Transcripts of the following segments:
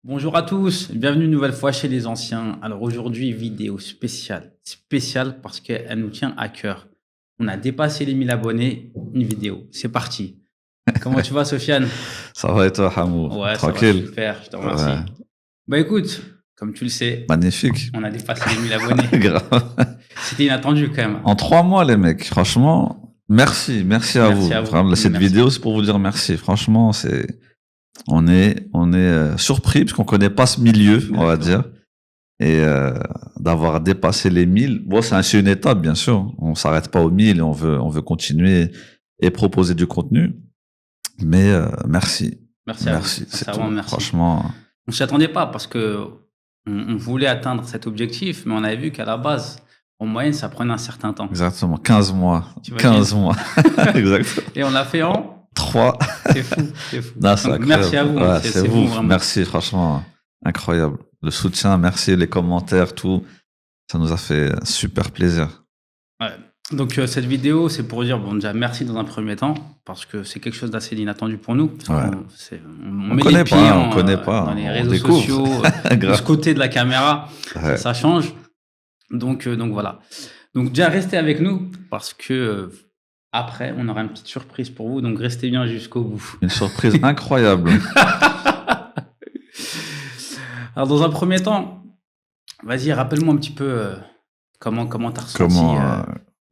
Bonjour à tous, bienvenue une nouvelle fois chez les anciens. Alors aujourd'hui, vidéo spéciale parce qu'elle nous tient à cœur. On a dépassé les 1000 abonnés, une vidéo, c'est parti. Comment tu vas, Sofiane? Ça va et toi, Hamou? Ouais, ça va Tranquille? super, je te remercie. Ouais. Bah écoute, comme tu le sais, Magnifique. on a dépassé les 1000 abonnés. Grave. C'était inattendu quand même. En 3 mois, les mecs, franchement, merci à Merci vous. à vous. Vraiment, cette Merci. vidéo, c'est pour vous dire merci. Franchement, on est surpris parce qu'on connaît pas ce milieu, on va dire. Et d'avoir dépassé les 1000. Bon, c'est une étape, bien sûr. On s'arrête pas aux 1000 et on veut continuer et proposer du contenu. Mais merci. Merci à vous. C'est Sincèrement, tout. merci. Franchement, On s'y attendait pas parce que on voulait atteindre cet objectif, mais on avait vu qu'à la base, en moyenne, ça prenait un certain temps. exactement. 15 mois. Tu vois, 15 mois. Exactement. Et on l'a fait en 3. C'est fou, c'est fou. Non, c'est Donc, incroyable. merci à vous. Ouais, C'est vous, vraiment. Merci, franchement, incroyable. Le soutien, merci, les commentaires, tout. Ça nous a fait super plaisir. Ouais. Donc, cette vidéo, c'est pour dire, bon, déjà, merci dans un premier temps, parce que c'est quelque chose d'assez inattendu pour nous. Ouais. On On met connaît les pieds pas, on connaît pas, dans les on réseaux découvre. sociaux, de Grave. ce côté de la caméra, Ouais. ça change. Donc voilà. Donc, déjà, restez avec nous, parce que après, on aura une petite surprise pour vous. Donc, restez bien jusqu'au bout. Une surprise incroyable. Alors, dans un premier temps, vas-y, rappelle-moi un petit peu comment t'as ressenti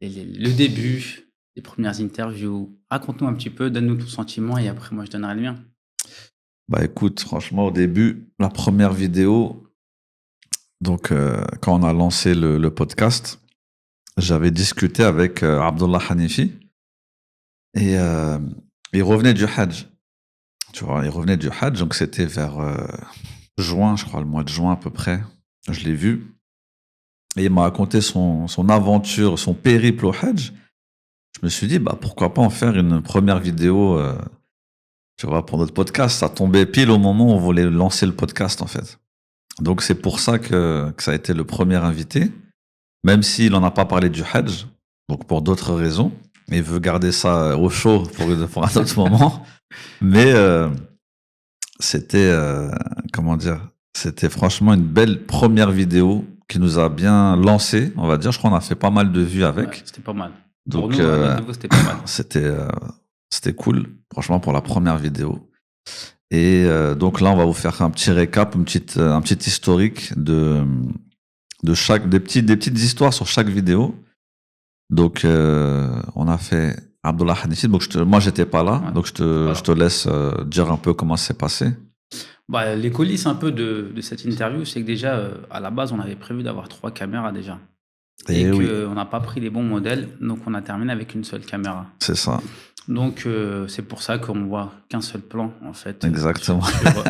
le début, les premières interviews. Raconte-nous un petit peu, donne-nous ton sentiment et après, moi, je donnerai le mien. Bah écoute, franchement, au début, la première vidéo, donc quand on a lancé le podcast, j'avais discuté avec Abdullah Hanifi et il revenait du Hajj. Tu vois, il revenait du Hajj, donc c'était vers juin, je crois, le mois de juin à peu près. Je l'ai vu. Et il m'a raconté son aventure, son périple au Hajj. Je me suis dit, bah pourquoi pas en faire une première vidéo, tu vois, pour notre podcast. Ça tombait pile au moment où on voulait lancer le podcast, en fait. Donc c'est pour ça que ça a été le premier invité, même s'il n'en a pas parlé du Hajj, donc pour d'autres raisons. Il veut garder ça au chaud pour un autre moment. Mais c'était, comment dire, c'était franchement une belle première vidéo qui nous a bien lancé, on va dire. Je crois qu'on a fait pas mal de vues avec. Ouais, c'était pas mal. Donc, Pour nous, à notre niveau, c'était pas mal. c'était cool, franchement, pour la première vidéo. Et donc là, on va vous faire un petit récap, un petit historique de des petites histoires sur chaque vidéo. Donc, on a fait Abdullah Hanifi. Donc, moi, j'étais pas là. Ouais. Donc, je te laisse dire un peu comment ça s'est passé. Bah, les coulisses un peu de cette interview, c'est que déjà, à la base, on avait prévu d'avoir 3 caméras déjà. Et oui, qu'on n'a pas pris les bons modèles, donc on a terminé avec une seule caméra. c'est ça. Donc, c'est pour ça qu'on voit qu'un seul plan, en fait. Exactement.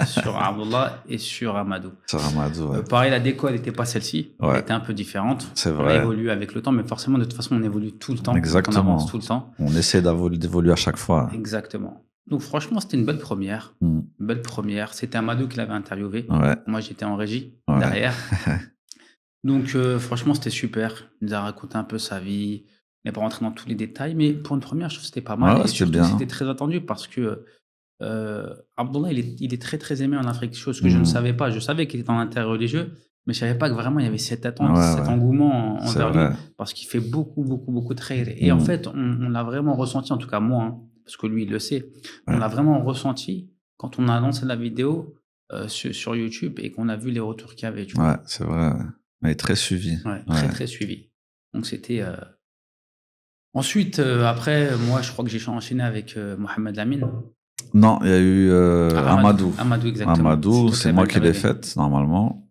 Sur Abdullah et sur Amadou. Sur Amadou, ouais. Pareil, la déco, elle n'était pas celle-ci. Ouais. Elle était un peu différente. C'est On vrai. a évolué avec le temps, mais forcément, de toute façon, on évolue tout le temps. Exactement. On avance tout le temps. On essaie d'évoluer à chaque fois. Exactement. Donc, franchement, c'était une belle première. Mm. Une belle première. C'était Amadou qui l'avait interviewé. Ouais. Moi, j'étais en régie, Ouais. derrière. Donc, franchement, c'était super. Il nous a raconté un peu sa vie. Il n'est pas rentré dans tous les détails, mais pour une première, je trouve que c'était pas mal. Ouais, et c'était surtout, bien. c'était très attendu parce que Abdullah, il est très, très aimé en Afrique. Chose que je ne savais pas. Je savais qu'il était en interreligieux, mais je ne savais pas que vraiment il y avait cette attente, cet engouement envers lui. Parce qu'il fait beaucoup, beaucoup, beaucoup de khayr. Et en fait, on l'a vraiment ressenti, en tout cas moi, hein, parce que lui, il le sait. On l'a vraiment ressenti quand on a lancé la vidéo sur YouTube et qu'on a vu les retours qu'il y avait. Tu vois. Ouais, c'est vrai. Il est très suivi. Ouais, très, très suivi. Donc, c'était... Ensuite, après, moi, je crois que j'ai enchaîné avec Mohamed Lamine. Non, il y a eu Amadou. Amadou, exactement. Amadou, c'est moi qui l'ai faite, normalement.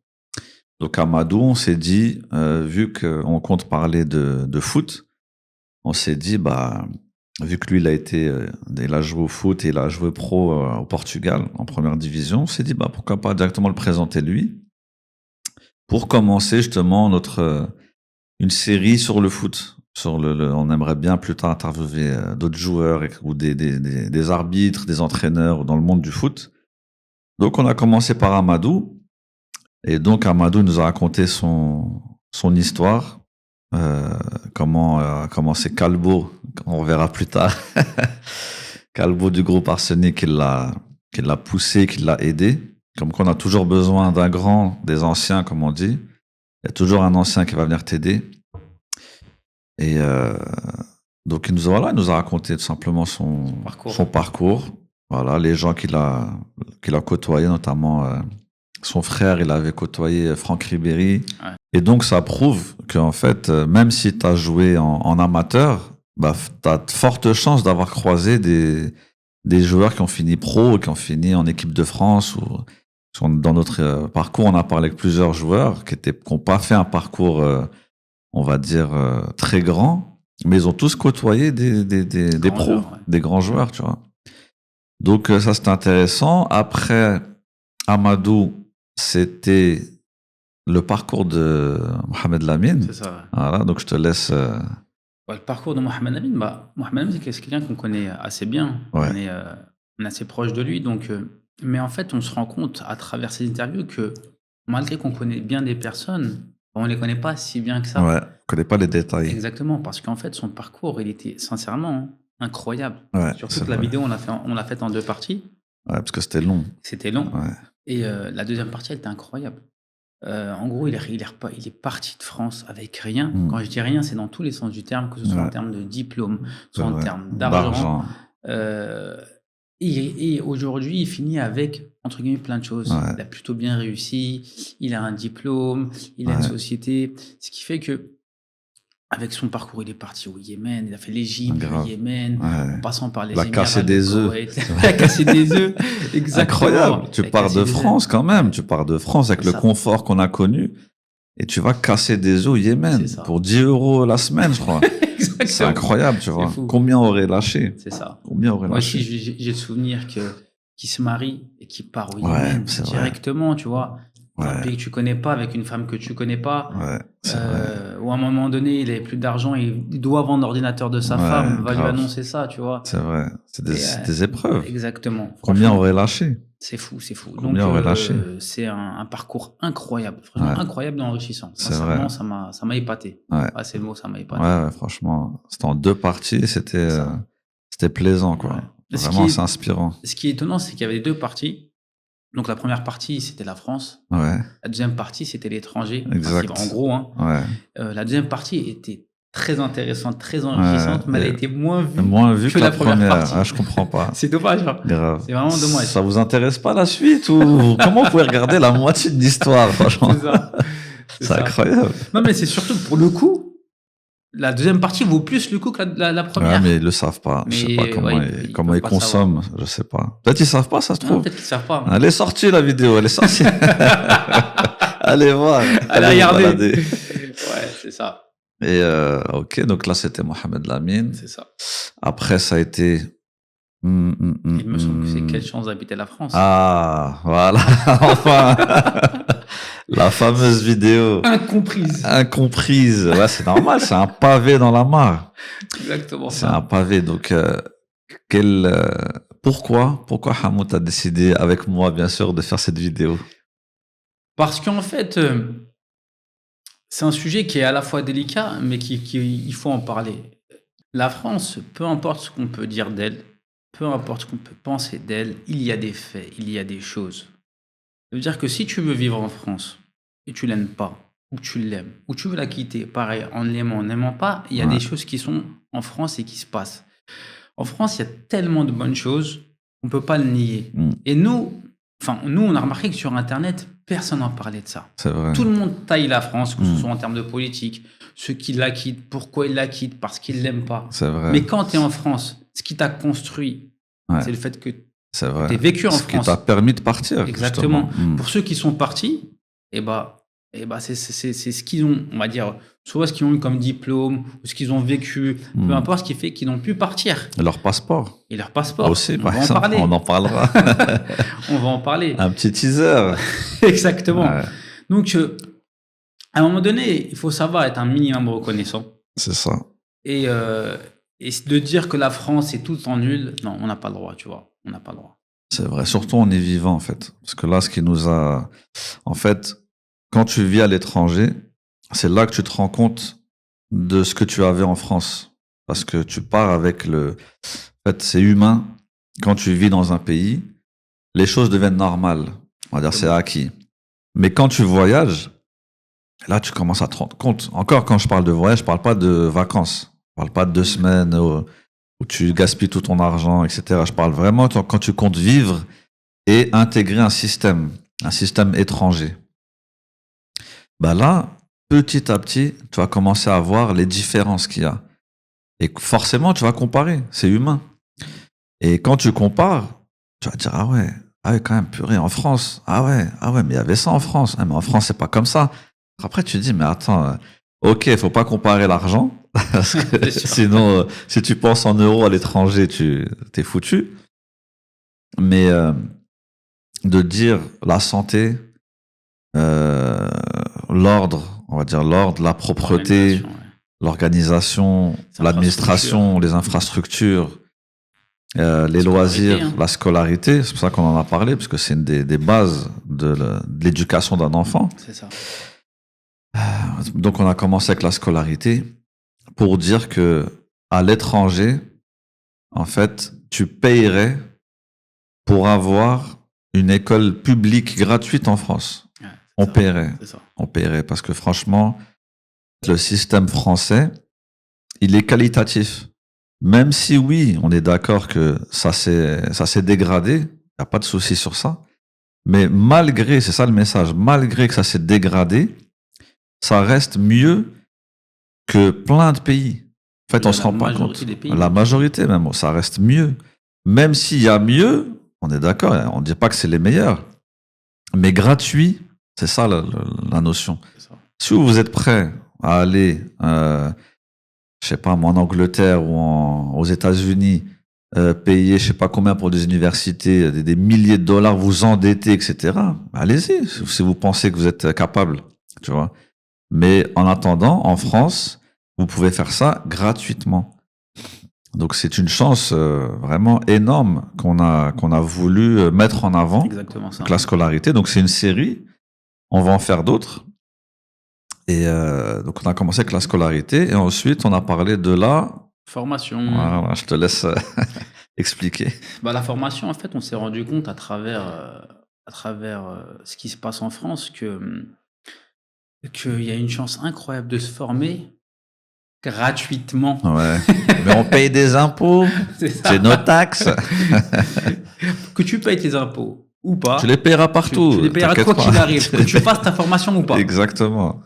Donc, Amadou, on s'est dit, vu qu'on compte parler de foot, on s'est dit, bah, vu que lui, il a joué au foot et il a joué pro au Portugal, en première division, on s'est dit, bah, pourquoi pas directement le présenter lui, pour commencer justement une série sur le foot. On aimerait bien plus tard interviewer d'autres joueurs ou des arbitres, des entraîneurs dans le monde du foot. Donc, on a commencé par Amadou. Et donc, Amadou nous a raconté son histoire. Comment c'est Calbo, on verra plus tard. Calbo du groupe Arsenic qui l'a poussé, qui l'a aidé. Comme qu'on a toujours besoin d'un grand, des anciens, comme on dit. Il y a toujours un ancien qui va venir t'aider. Et donc, il nous a raconté tout simplement son parcours. Voilà, les gens qu'il a côtoyés, notamment son frère, il avait côtoyé Franck Ribéry. Ouais. Et donc, ça prouve qu'en fait, même si tu as joué en amateur, bah, tu as de fortes chances d'avoir croisé des joueurs qui ont fini pro, qui ont fini en équipe de France. Ou dans notre parcours, on a parlé avec plusieurs joueurs qui n'ont pas fait un parcours, on va dire, très grand, mais ils ont tous côtoyé des pros, joueurs, ouais. Des grands joueurs, tu vois. Donc, ça, c'était intéressant. Après, Amadou, c'était le parcours de Mohamed Lamine. C'est ça. Ouais. Voilà, donc je te laisse. Le parcours de Mohamed Lamine, Mohamed Lamine, c'est quelqu'un qu'on connaît assez bien. Ouais. On est assez proche de lui. Donc, mais en fait, on se rend compte à travers ces interviews que malgré qu'on connaît bien des personnes, on ne les connaît pas si bien que ça. Ouais, on ne connaît pas les détails. Exactement, parce qu'en fait, son parcours, il était sincèrement incroyable. Ouais, surtout que la vidéo, on l'a faite en 2 parties. Ouais, parce que c'était long. C'était long. Ouais. Et la deuxième partie, elle était incroyable. En gros, il est parti de France avec rien. Quand je dis rien, c'est dans tous les sens du terme, que ce soit en termes de diplôme, soit en termes d'argent. Et aujourd'hui, il finit avec, entre guillemets, plein de choses. Ouais. Il a plutôt bien réussi, il a un diplôme, il a une société. Ce qui fait que, avec son parcours, il est parti au Yémen, il a fait l'Égypte, le Yémen, en passant par les Émirats. Il a cassé des œufs. Il a cassé des œufs, exactement. Incroyable. Tu pars de France quand même. Tu pars de France avec le confort qu'on a connu et tu vas casser des œufs au Yémen pour 10 € la semaine, je crois. C'est incroyable, tu vois. Combien aurait lâché? C'est ça. Combien aurait lâché? Moi aussi, j'ai le souvenir qu'il se marie et qu'il part au Yémen directement, tu vois. Un pays que tu connais pas, avec une femme que tu connais pas, ou à un moment donné, il avait plus d'argent, il doit vendre l'ordinateur de sa femme, va lui annoncer ça, tu vois. C'est vrai, c'est des épreuves. Exactement. Combien aurait lâché? C'est fou, c'est fou. Combien aurait lâché? C'est un parcours incroyable, vraiment incroyable et enrichissant. Sincèrement, ça m'a épaté. C'est le mot, ça m'a épaté. Ouais, franchement, c'était en 2 parties, c'était plaisant, quoi. Ouais. Vraiment, c'est inspirant. Ce qui est étonnant, c'est qu'il y avait 2 parties. Donc, la première partie, c'était la France. Ouais. La deuxième partie, c'était l'étranger. Exact. En gros, hein. Ouais. La deuxième partie était très intéressante, très enrichissante, mais elle a été moins vue que la première partie. Ah, je comprends pas. C'est dommage. Hein. Grave. C'est vraiment dommage. Ça vous intéresse pas la suite ou comment vous pouvez regarder la moitié de l'histoire, franchement? C'est ça. C'est incroyable. Non, mais c'est surtout que pour le coup, la deuxième partie vaut plus le coup que la première. Ouais, mais ils le savent pas. Je sais pas comment ils consomment. Je sais pas. Peut-être ils savent pas, ça se trouve. Non, peut-être qu'ils savent pas. Elle est sortie, la vidéo. Elle est sortie. Allez voir. Allez regarder. Ouais, c'est ça. Et ok, donc là, c'était Mohamed Lamine. C'est ça. Après, ça a été... Il me semble que c'est Quelle chance d'habiter la France. Ah, voilà. Enfin. La fameuse vidéo. Incomprise. Ouais, c'est normal, c'est un pavé dans la mare. Exactement. C'est un pavé. Donc, pourquoi Hamoud a décidé, avec moi, bien sûr, de faire cette vidéo? Parce qu'en fait, c'est un sujet qui est à la fois délicat, mais il faut en parler. La France, peu importe ce qu'on peut dire d'elle, peu importe ce qu'on peut penser d'elle, il y a des faits, il y a des choses. Ça veut dire que si tu veux vivre en France et tu l'aimes pas, ou tu l'aimes, ou tu veux la quitter, pareil, en l'aimant, en n'aimant pas, il y a des choses qui sont en France et qui se passent. En France, il y a tellement de bonnes choses, on ne peut pas le nier. Et nous, on a remarqué que sur Internet, personne n'en parlait de ça. C'est vrai. Tout le monde taille la France, que ce soit en termes de politique, ceux qui la quittent, pourquoi ils la quittent, parce qu'ils ne l'aiment pas. C'est vrai. Mais quand tu es en France, ce qui t'a construit, c'est le fait que tu as vécu en France. Ce qui t'a permis de partir. Exactement. Pour ceux qui sont partis, c'est ce qu'ils ont, on va dire, soit ce qu'ils ont eu comme diplôme, ou ce qu'ils ont vécu, peu importe, ce qui fait qu'ils n'ont pu partir. Et leur passeport. Et leur passeport. Aussi, par exemple, on en parlera. On va en parler. Un petit teaser. Exactement. Ouais. Donc, à un moment donné, il faut savoir être un minimum reconnaissant. C'est ça. Et de dire que la France est tout en nul, non, on n'a pas le droit, tu vois. On n'a pas le droit. C'est vrai. Surtout, on est vivant, en fait. Parce que là, ce qui nous a... En fait, quand tu vis à l'étranger, c'est là que tu te rends compte de ce que tu avais en France. Parce que tu pars avec le... En fait, c'est humain. Quand tu vis dans un pays, les choses deviennent normales. On va dire c'est acquis. Mais quand tu voyages, là, tu commences à te rendre compte. Encore, quand je parle de voyage, je parle pas de vacances. Je parle pas de 2 semaines où tu gaspilles tout ton argent, etc. Je parle vraiment quand tu comptes vivre et intégrer un système étranger. Bah là, petit à petit, tu vas commencer à voir les différences qu'il y a. Et forcément, tu vas comparer. C'est humain. Et quand tu compares, tu vas te dire, ah ouais, quand même, purée, en France. Ah ouais, mais il y avait ça en France. Ah, mais en France, c'est pas comme ça. Après, tu te dis, mais attends, ok, faut pas comparer l'argent. Parce que sinon, si tu penses en euros à l'étranger, t'es foutu. Mais de dire la santé, l'ordre, on va dire l'ordre, la propreté, l'organisation, l'administration, les infrastructures, les loisirs, la scolarité, c'est pour ça qu'on en a parlé, parce que c'est une des bases de l'éducation d'un enfant. C'est ça. Donc on a commencé avec la scolarité pour dire que à l'étranger, en fait, tu payerais pour avoir une école publique gratuite en France. Ouais, on paierait. On paierait parce que franchement, le système français, il est qualitatif. Même si oui, on est d'accord que ça s'est dégradé, il n'y a pas de souci sur ça. Mais malgré, c'est ça le message, malgré que ça s'est dégradé, ça reste mieux que plein de pays. En fait, on se rend pas compte. La majorité même, ça reste mieux. Même s'il y a mieux, on est d'accord, on ne dit pas que c'est les meilleurs. Mais gratuit, c'est ça la notion. Ça. Si vous êtes prêt à aller, je sais pas, en Angleterre ou aux États-Unis, payer je sais pas combien pour des universités, des milliers de dollars, vous endetter, etc. Allez-y, si vous pensez que vous êtes capable, tu vois. Mais en attendant, en France, vous pouvez faire ça gratuitement. Donc c'est une chance vraiment énorme qu'on a voulu mettre en avant. Exactement ça. Donc, la scolarité. Donc c'est une série. On va en faire d'autres. Et donc on a commencé avec la scolarité et ensuite on a parlé de la formation. Voilà, je te laisse expliquer. Bah, la formation, en fait, on s'est rendu compte à travers ce qui se passe en France qu'il y a une chance incroyable de se former gratuitement. Ouais. Mais on paye des impôts, c'est nos taxes. Que tu payes tes impôts ou pas. Tu les payeras partout. Tu les payeras quoi qu'il arrive, que tu fasses ta formation ou pas. Exactement.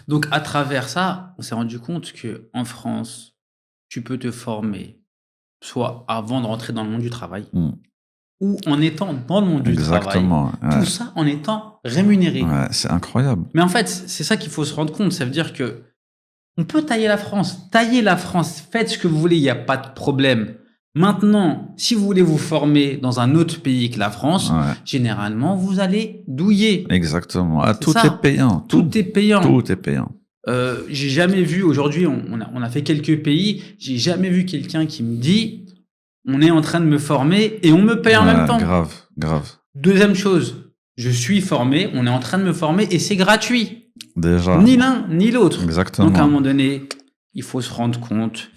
Donc, à travers ça, on s'est rendu compte qu'en France, tu peux te former soit avant de rentrer dans le monde du travail ou en étant dans le monde du travail. Ouais. Tout ça en étant rémunéré. Ouais, c'est incroyable. Mais en fait, c'est ça qu'il faut se rendre compte. Ça veut dire que on peut tailler la France. Taillez la France. Faites ce que vous voulez. Il n'y a pas de problème. Maintenant, si vous voulez vous former dans un autre pays que la France, généralement, vous allez douiller. Exactement. Ah, tout est payant. Tout est payant. Tout est payant. J'ai jamais vu, aujourd'hui, on a fait quelques pays, j'ai jamais vu quelqu'un qui me dit on est en train de me former et on me paye en même temps. Grave. Deuxième chose, je suis formé, on est en train de me former et c'est gratuit. Déjà. Ni l'un, ni l'autre. Exactement. Donc à un moment donné, il faut se rendre compte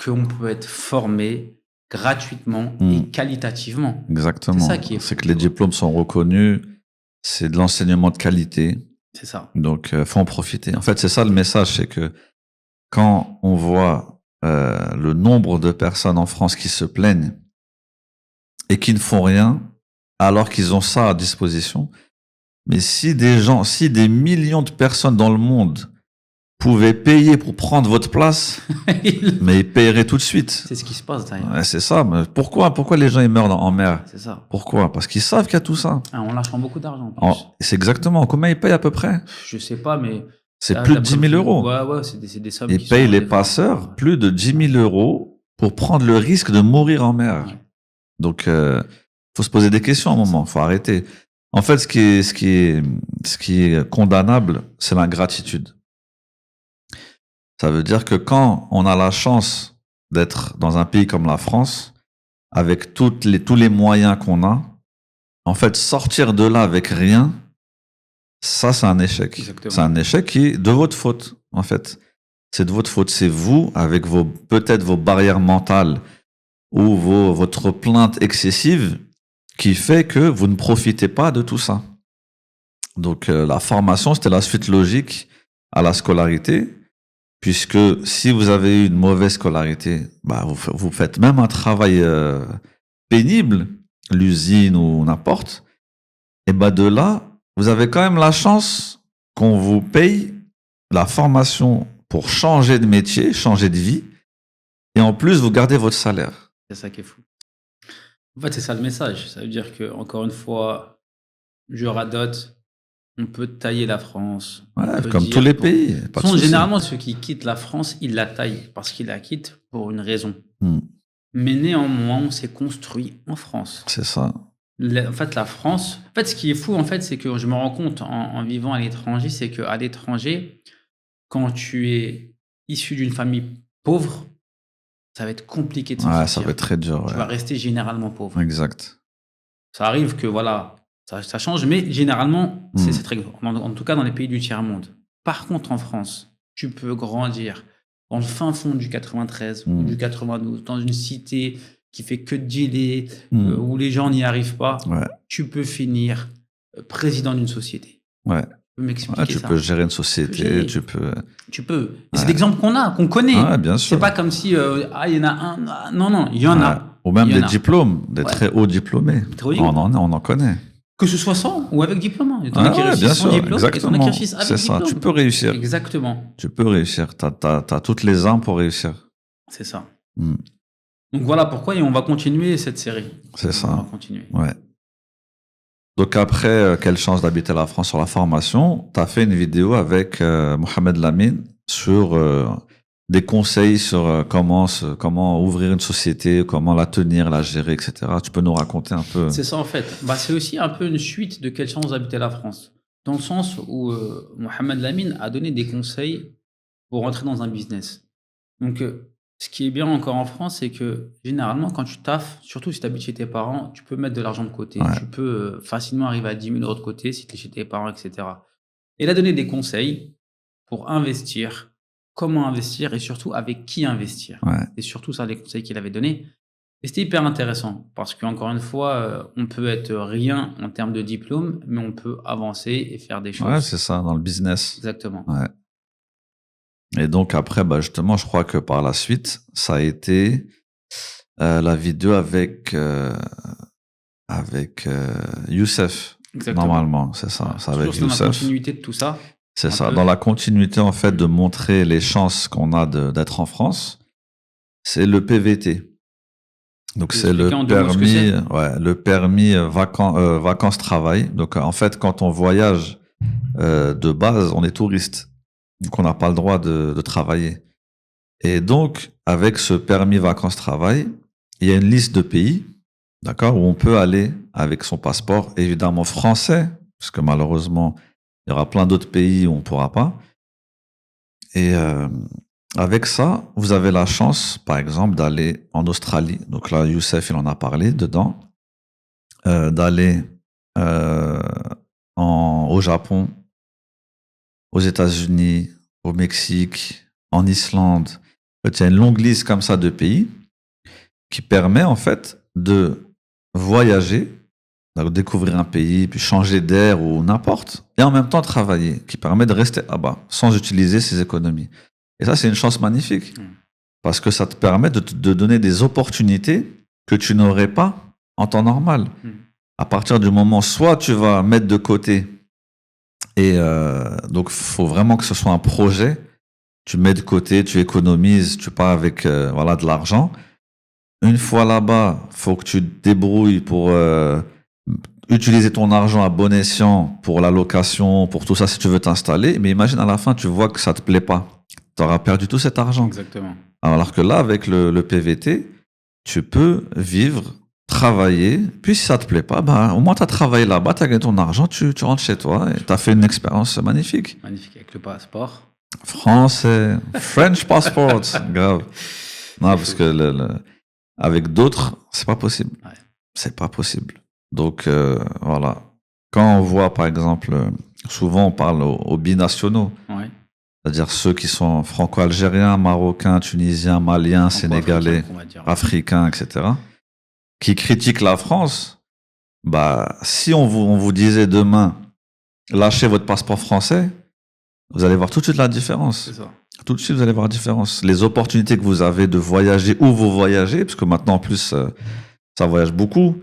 qu'on peut être formé gratuitement et qualitativement. Exactement. C'est ça qui est fou. C'est que les diplômes sont reconnus, c'est de l'enseignement de qualité. C'est ça. Donc, faut en profiter. En fait, c'est ça le message, c'est que quand on voit le nombre de personnes en France qui se plaignent et qui ne font rien, alors qu'ils ont ça à disposition, mais si des millions de personnes dans le monde pouvaient payer pour prendre votre place, mais ils paieraient tout de suite. C'est ce qui se passe d'ailleurs. Ouais, c'est ça. Mais pourquoi les gens ils meurent en mer? C'est ça. Pourquoi? Parce qu'ils savent qu'il y a tout ça. On lâche beaucoup d'argent. C'est exactement. Combien ils payent à peu près? Je sais pas, mais c'est plus de 10 000 euros. Ouais, c'est des sommes. Ils payent les passeurs plus de 10 000 euros pour prendre le risque de mourir en mer. Ouais. Donc, faut se poser des questions à un moment. Faut arrêter. En fait, ce qui est condamnable, c'est l'ingratitude. Ça veut dire que quand on a la chance d'être dans un pays comme la France, avec tous les moyens qu'on a, en fait, sortir de là avec rien, ça, c'est un échec. Exactement. C'est un échec qui est de votre faute, en fait. C'est de votre faute. C'est vous, avec peut-être vos barrières mentales ou votre plainte excessive, qui fait que vous ne profitez pas de tout ça. Donc, la formation, c'était la suite logique à la scolarité, puisque si vous avez eu une mauvaise scolarité, bah, vous faites même un travail pénible, l'usine ou n'importe, et bah, de là, vous avez quand même la chance qu'on vous paye la formation pour changer de métier, changer de vie, et en plus, vous gardez votre salaire. C'est ça qui est fou. En fait, c'est ça le message. Ça veut dire que, encore une fois, je radote, on peut tailler la France. Ouais, comme tous les pays. Généralement, ceux qui quittent la France, ils la taillent parce qu'ils la quittent pour une raison. Mais néanmoins, on s'est construit en France. C'est ça. En fait, la France... En fait, ce qui est fou, en fait, c'est que je me rends compte en vivant à l'étranger, c'est qu'à l'étranger, quand tu es issu d'une famille pauvre, ça va être compliqué de s'en sortir. Ça va être très dur. Tu vas rester généralement pauvre. Exact. Ça arrive que, voilà, ça change, mais généralement, c'est très grave. En tout cas, dans les pays du tiers-monde. Par contre, en France, tu peux grandir dans le fin fond du 93 ou du 92, dans une cité qui fait que de dealer, où les gens n'y arrivent pas. Tu peux finir président d'une société. Ouais. Tu peux m'expliquer tu ça. peux gérer une société, tu peux... Tu peux. Et c'est l'exemple qu'on connaît. Ouais, bien sûr. C'est pas comme si, il y en a un. Non, il y en a. Ou même des diplômes, des très hauts diplômés. On en connaît. Que ce soit sans ou avec diplôme. Il y en a qui réussissent sans diplôme et il y en a qui réussissent avec diplôme. C'est ça, tu peux réussir. Exactement. Tu peux réussir. T'as toutes les armes pour réussir. C'est ça. Donc voilà pourquoi et on va continuer cette série. C'est ça. On va continuer. Ouais. Donc après, quelle chance d'habiter la France sur la formation. Tu as fait une vidéo avec Mohamed Lamine sur des conseils sur comment ouvrir une société, comment la tenir, la gérer, etc. Tu peux nous raconter un peu? C'est ça en fait. C'est aussi un peu une suite de quelle chance d'habiter la France. Dans le sens où Mohamed Lamine a donné des conseils pour entrer dans un business. Donc ce qui est bien encore en France, c'est que généralement, quand tu taffes, surtout si tu habites chez tes parents, tu peux mettre de l'argent de côté. Ouais. Tu peux facilement arriver à 10 000 € de côté si tu es chez tes parents, etc. Et il a donné des conseils pour investir, comment investir et surtout avec qui investir. Ouais. Et surtout ça, les conseils qu'il avait donnés. Et c'était hyper intéressant parce qu'encore une fois, on peut être rien en termes de diplôme, mais on peut avancer et faire des choses. Ouais, c'est ça, dans le business. Exactement. Ouais. Et donc après, justement, je crois que par la suite, ça a été la vidéo avec Youssef. Exactement. Normalement, c'est ça. C'est avec Youssef. Dans la continuité de tout ça. C'est ça. Dans la continuité, en fait, de montrer les chances qu'on a d'être en France, c'est le PVT. Donc c'est le permis vacances-travail. Donc en fait, quand on voyage de base, on est touriste. Donc, on n'a pas le droit de travailler. Et donc, avec ce permis vacances-travail, il y a une liste de pays, d'accord, où on peut aller avec son passeport, évidemment français, parce que malheureusement, il y aura plein d'autres pays où on ne pourra pas. Et avec ça, vous avez la chance, par exemple, d'aller en Australie. Donc là, Youssef, il en a parlé dedans. D'aller au Japon, aux États-Unis, au Mexique, en Islande. En fait, il y a une longue liste comme ça de pays qui permet en fait de voyager, de découvrir un pays, puis changer d'air ou n'importe, et en même temps travailler, qui permet de rester là-bas sans utiliser ses économies. Et ça, c'est une chance magnifique parce que ça te permet de donner des opportunités que tu n'aurais pas en temps normal. À partir du moment, soit tu vas mettre de côté. Et donc, il faut vraiment que ce soit un projet. Tu mets de côté, tu économises, tu pars avec de l'argent. Une fois là-bas, il faut que tu te débrouilles pour utiliser ton argent à bon escient pour la location, pour tout ça, si tu veux t'installer. Mais imagine, à la fin, tu vois que ça ne te plaît pas. Tu auras perdu tout cet argent. Exactement. Alors que là, avec le PVT, tu peux vivre, travailler, puis si ça te plaît pas, au moins tu as travaillé là-bas, tu as gagné ton argent, tu rentres chez toi et tu as fait une expérience magnifique. Magnifique, avec le passeport. Français, French passport, grave. Non, parce que avec d'autres, c'est pas possible. Ouais. C'est pas possible. Donc, voilà. Quand on voit, par exemple, souvent on parle aux binationaux. Ouais. C'est-à-dire ceux qui sont franco-algériens, marocains, tunisiens, maliens, sénégalais, africains, etc., qui critiquent la France. Si on vous disait demain, lâchez votre passeport français, vous allez voir tout de suite la différence. C'est ça. Tout de suite, vous allez voir la différence. Les opportunités que vous avez de voyager où vous voyagez, parce que maintenant, en plus, ça voyage beaucoup.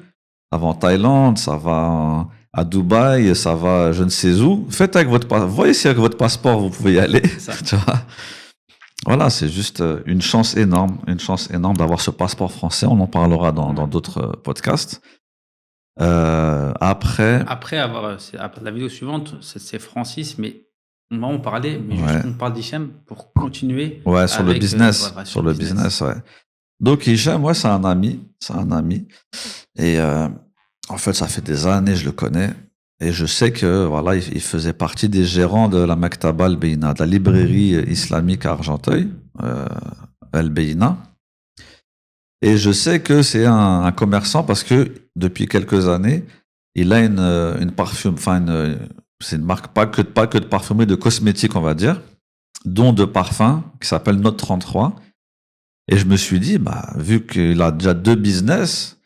Ça va en Thaïlande, ça va à Dubaï, ça va je ne sais où. Faites avec votre passeport. Voyez si avec votre passeport, vous pouvez y aller. Tu vois, voilà, c'est juste une chance énorme d'avoir ce passeport français. On en parlera dans d'autres podcasts. Après avoir la vidéo suivante, c'est Francis, mais on parlait, mais juste on parle d'Hichem pour continuer. Ouais, sur le business. Sur le business, ouais. Donc Hichem, c'est un ami. Et en fait, ça fait des années, je le connais. Et je sais que voilà, il faisait partie des gérants de la Maktaba Al-Beina, de la librairie islamique à Argenteuil, Al-Beina. Et je sais que c'est un commerçant parce que depuis quelques années, il a une parfume, c'est une marque pas que de parfumerie, de cosmétiques, on va dire, dont de parfums qui s'appelle Note 33. Et je me suis dit, vu qu'il a déjà 2 business,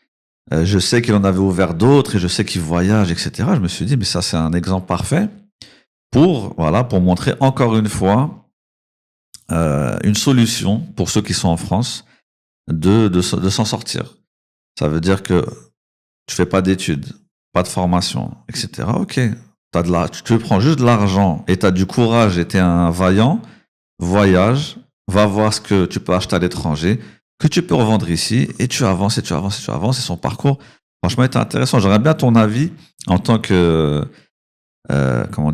je sais qu'il en avait ouvert d'autres et je sais qu'il voyage, etc. Je me suis dit, mais ça, c'est un exemple parfait pour montrer encore une fois une solution pour ceux qui sont en France de s'en sortir. Ça veut dire que tu fais pas d'études, pas de formation, etc. Ok, tu prends juste de l'argent et tu as du courage et tu es un vaillant, voyage, va voir ce que tu peux acheter à l'étranger, que tu peux revendre ici, et tu avances, et son parcours, franchement, était intéressant. J'aurais bien ton avis en tant que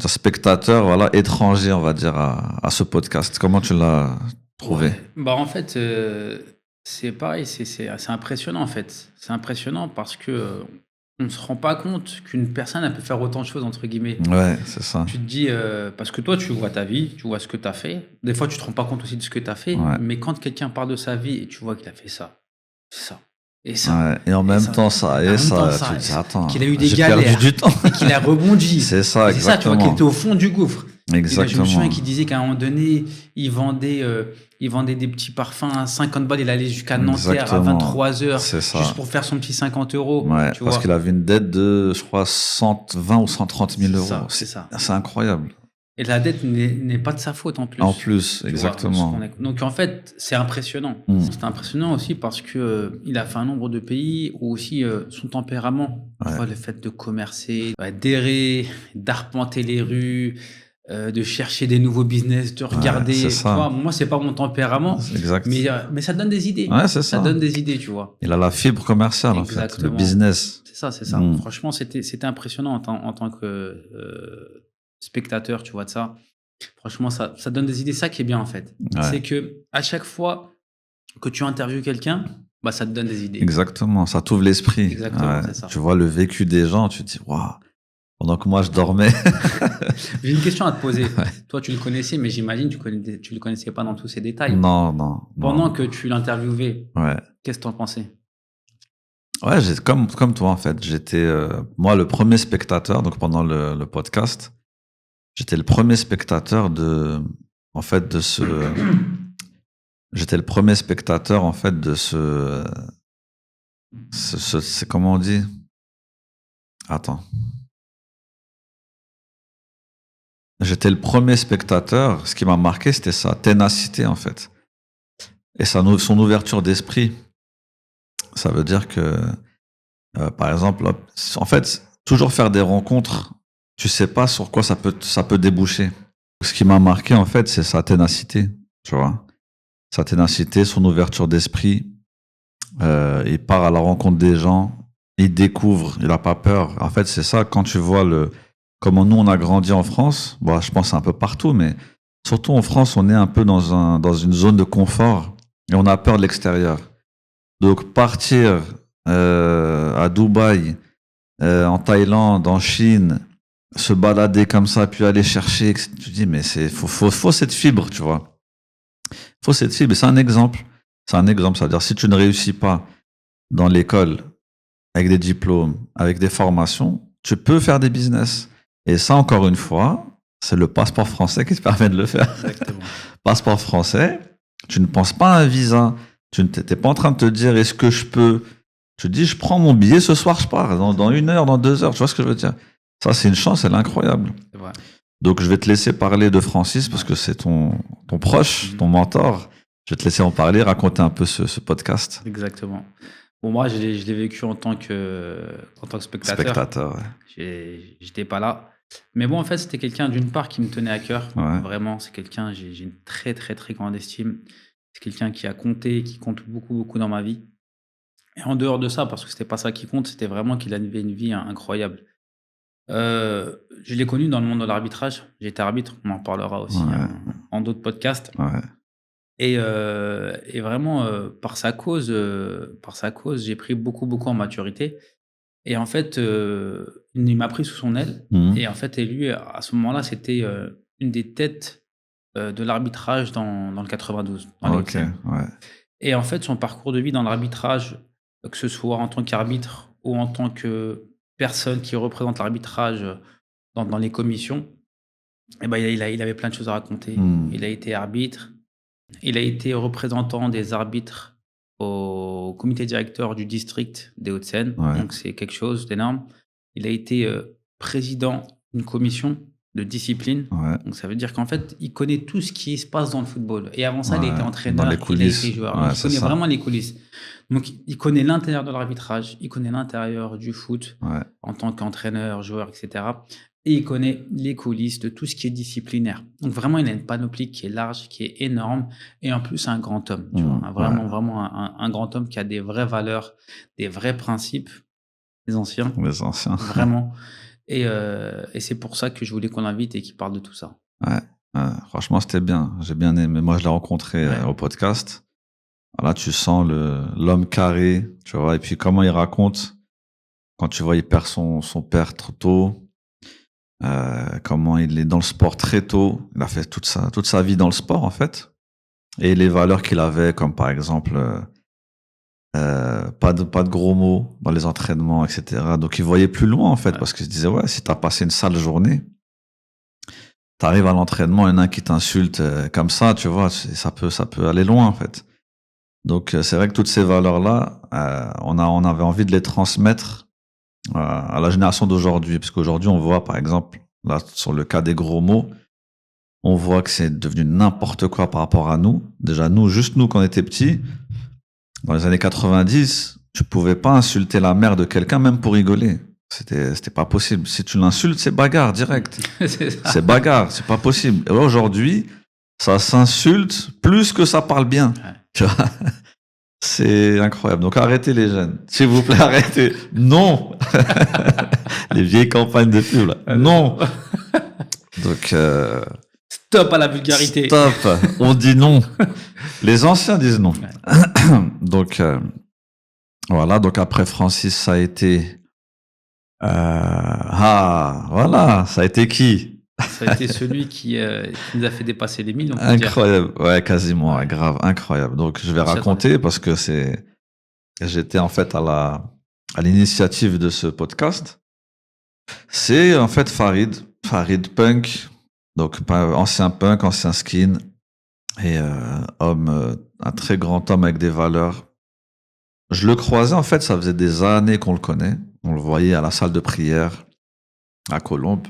spectateur, étranger, on va dire, à ce podcast. Comment tu l'as trouvé? En fait, c'est pareil, c'est impressionnant, en fait. C'est impressionnant parce que on ne se rend pas compte qu'une personne elle peut faire autant de choses, entre guillemets. Ouais, c'est ça. Tu te dis, parce que toi, tu vois ta vie, tu vois ce que tu as fait. Des fois, tu te rends pas compte aussi de ce que tu as fait. Mais quand quelqu'un parle de sa vie et tu vois qu'il a fait ça, et ça. Et en même temps, ça. Tu te dis, attends, qu'il a eu des galères. Perdu du temps. Et qu'il a rebondi. C'est ça, exactement. C'est ça, tu vois, qu'il était au fond du gouffre. Exactement. Et je me souviens qu'il disait qu'à un moment donné, il vendait des petits parfums à 50 balles. Il allait jusqu'à Nanterre à 23 heures. Juste pour faire son petit 50 €. Ouais, parce qu'il avait une dette de, je crois, 120 ou 130 000 euros. C'est ça. C'est incroyable. Et la dette n'est pas de sa faute en plus. En plus, exactement. Donc en fait, c'est impressionnant. C'est impressionnant aussi parce que il a fait un nombre de pays où aussi son tempérament, tu vois, le fait de commercer, d'errer, d'arpenter les rues, de chercher des nouveaux business, de regarder. C'est ça. Tu vois, moi, c'est pas mon tempérament, mais ça donne des idées. Ouais, c'est ça donne des idées, tu vois. Il a la fibre commerciale, en fait, le business. C'est ça. Franchement, c'était impressionnant en tant que spectateur, tu vois, de ça. Franchement, ça donne des idées. Ça qui est bien, en fait. C'est que à chaque fois que tu interviews quelqu'un, ça te donne des idées. Exactement. Ça t'ouvre l'esprit. Exactement, c'est ça. Tu vois le vécu des gens, tu te dis, waouh, pendant que moi je dormais. J'ai une question à te poser. Toi, tu le connaissais, mais j'imagine tu le connaissais pas dans tous ses détails. Non. Pendant que tu l'interviewais, qu'est-ce que tu en pensais? Ouais, comme toi, en fait. J'étais, moi, le premier spectateur, donc pendant le podcast. J'étais le premier spectateur j'étais le premier spectateur, en fait, de c'est comment on dit? Attends. J'étais le premier spectateur. Ce qui m'a marqué, c'était sa ténacité, en fait. Et son ouverture d'esprit. Ça veut dire que, par exemple, en fait, toujours faire des rencontres, tu sais pas sur quoi ça peut déboucher. Ce qui m'a marqué, en fait, c'est sa ténacité, tu vois. Sa ténacité, son ouverture d'esprit. Il part à la rencontre des gens, il découvre, il a pas peur. En fait, c'est ça, quand tu vois comment nous, on a grandi en France, je pense un peu partout, mais surtout en France, on est un peu dans une zone de confort et on a peur de l'extérieur. Donc, partir à Dubaï, en Thaïlande, en Chine, se balader comme ça, puis aller chercher, tu dis, mais faut cette fibre, tu vois. Faut cette fibre, et c'est un exemple. C'est un exemple, ça veut dire, si tu ne réussis pas dans l'école, avec des diplômes, avec des formations, tu peux faire des business. Et ça, encore une fois, c'est le passeport français qui te permet de le faire. Exactement. Passeport français, tu ne penses pas à un visa, tu n'es pas en train de te dire, est-ce que je peux... Tu te dis, je prends mon billet, ce soir, je pars, dans 1 heure, dans 2 heures, tu vois ce que je veux dire? Ça, c'est une chance, elle est incroyable. C'est vrai. Donc, je vais te laisser parler de Francis parce que c'est ton proche, ton mentor. Je vais te laisser en parler, raconter un peu ce podcast. Exactement. Bon, moi, je l'ai vécu en tant que spectateur. Ouais. J'étais pas là. Mais bon, en fait, c'était quelqu'un, d'une part, qui me tenait à cœur. Ouais. Vraiment, c'est quelqu'un, j'ai une très, très, très grande estime. C'est quelqu'un qui a compté, qui compte beaucoup, beaucoup dans ma vie. Et en dehors de ça, parce que c'était pas ça qui compte, c'était vraiment qu'il avait une vie incroyable. Je l'ai connu dans le monde de l'arbitrage. J'étais arbitre, on en parlera aussi en d'autres podcasts. Ouais. Et vraiment, par sa cause, j'ai pris beaucoup, beaucoup en maturité. Et en fait, il m'a pris sous son aile. Et en fait, et lui, à ce moment-là, c'était une des têtes de l'arbitrage dans le 92. Ok, ouais. Et en fait, son parcours de vie dans l'arbitrage, que ce soit en tant qu'arbitre ou en tant que personne qui représente l'arbitrage dans les commissions, eh ben, il avait plein de choses à raconter. Il a été arbitre, il a été représentant des arbitres au comité directeur du district des Hauts-de-Seine, donc c'est quelque chose d'énorme. Il a été président d'une commission de discipline, donc ça veut dire qu'en fait, il connaît tout ce qui se passe dans le football. Et avant ça, il a été entraîneur, il a été joueur, donc il connaît vraiment les coulisses. Donc il connaît l'intérieur de l'arbitrage, il connaît l'intérieur du foot en tant qu'entraîneur, joueur, etc. Et il connaît les coulisses de tout ce qui est disciplinaire. Donc vraiment, il a une panoplie qui est large, qui est énorme. Et en plus, un grand homme. Tu vois, vraiment un grand homme qui a des vraies valeurs, des vrais principes. Les anciens. Vraiment. Et c'est pour ça que je voulais qu'on l'invite et qu'il parle de tout ça. Franchement, c'était bien. J'ai bien aimé. Moi, je l'ai rencontré au podcast. Là, tu sens l'homme carré, tu vois. Et puis, comment il raconte, quand tu vois, il perd son père trop tôt. Comment il est dans le sport très tôt. Il a fait toute sa vie dans le sport, en fait. Et les valeurs qu'il avait, comme par exemple, pas de gros mots dans les entraînements, etc. Donc, il voyait plus loin, en fait, parce qu'il se disait, si t'as passé une sale journée, t'arrives à l'entraînement, il y en a un qui t'insulte comme ça, tu vois, ça peut aller loin, en fait. Donc, c'est vrai que toutes ces valeurs-là, on avait envie de les transmettre à la génération d'aujourd'hui, parce qu'aujourd'hui, on voit, par exemple, là, sur le cas des gros mots, on voit que c'est devenu n'importe quoi par rapport à nous. Déjà, juste nous, quand on était petits, dans les années 90, tu pouvais pas insulter la mère de quelqu'un, même pour rigoler. C'était pas possible. Si tu l'insultes, c'est bagarre, direct. C'est bagarre, c'est pas possible. Et aujourd'hui, ça s'insulte plus que ça parle bien. Tu vois? C'est incroyable. Donc arrêtez les jeunes. S'il vous plaît, arrêtez. Non. Les vieilles campagnes de pub, là. Non. Donc stop à la vulgarité. Stop. On dit non. Les anciens disent non. Donc voilà. Donc après Francis, ça a été voilà. Ça a été qui? Ça a été celui qui nous a fait dépasser les 1000. Incroyable, ouais, quasiment, grave, incroyable. Donc je vais raconter parce que j'étais en fait à l'initiative de ce podcast. C'est en fait Farid Punk, donc ancien punk, ancien skin, et un très grand homme avec des valeurs. Je le croisais en fait, ça faisait des années qu'on le connaît. On le voyait à la salle de prière à Colombes.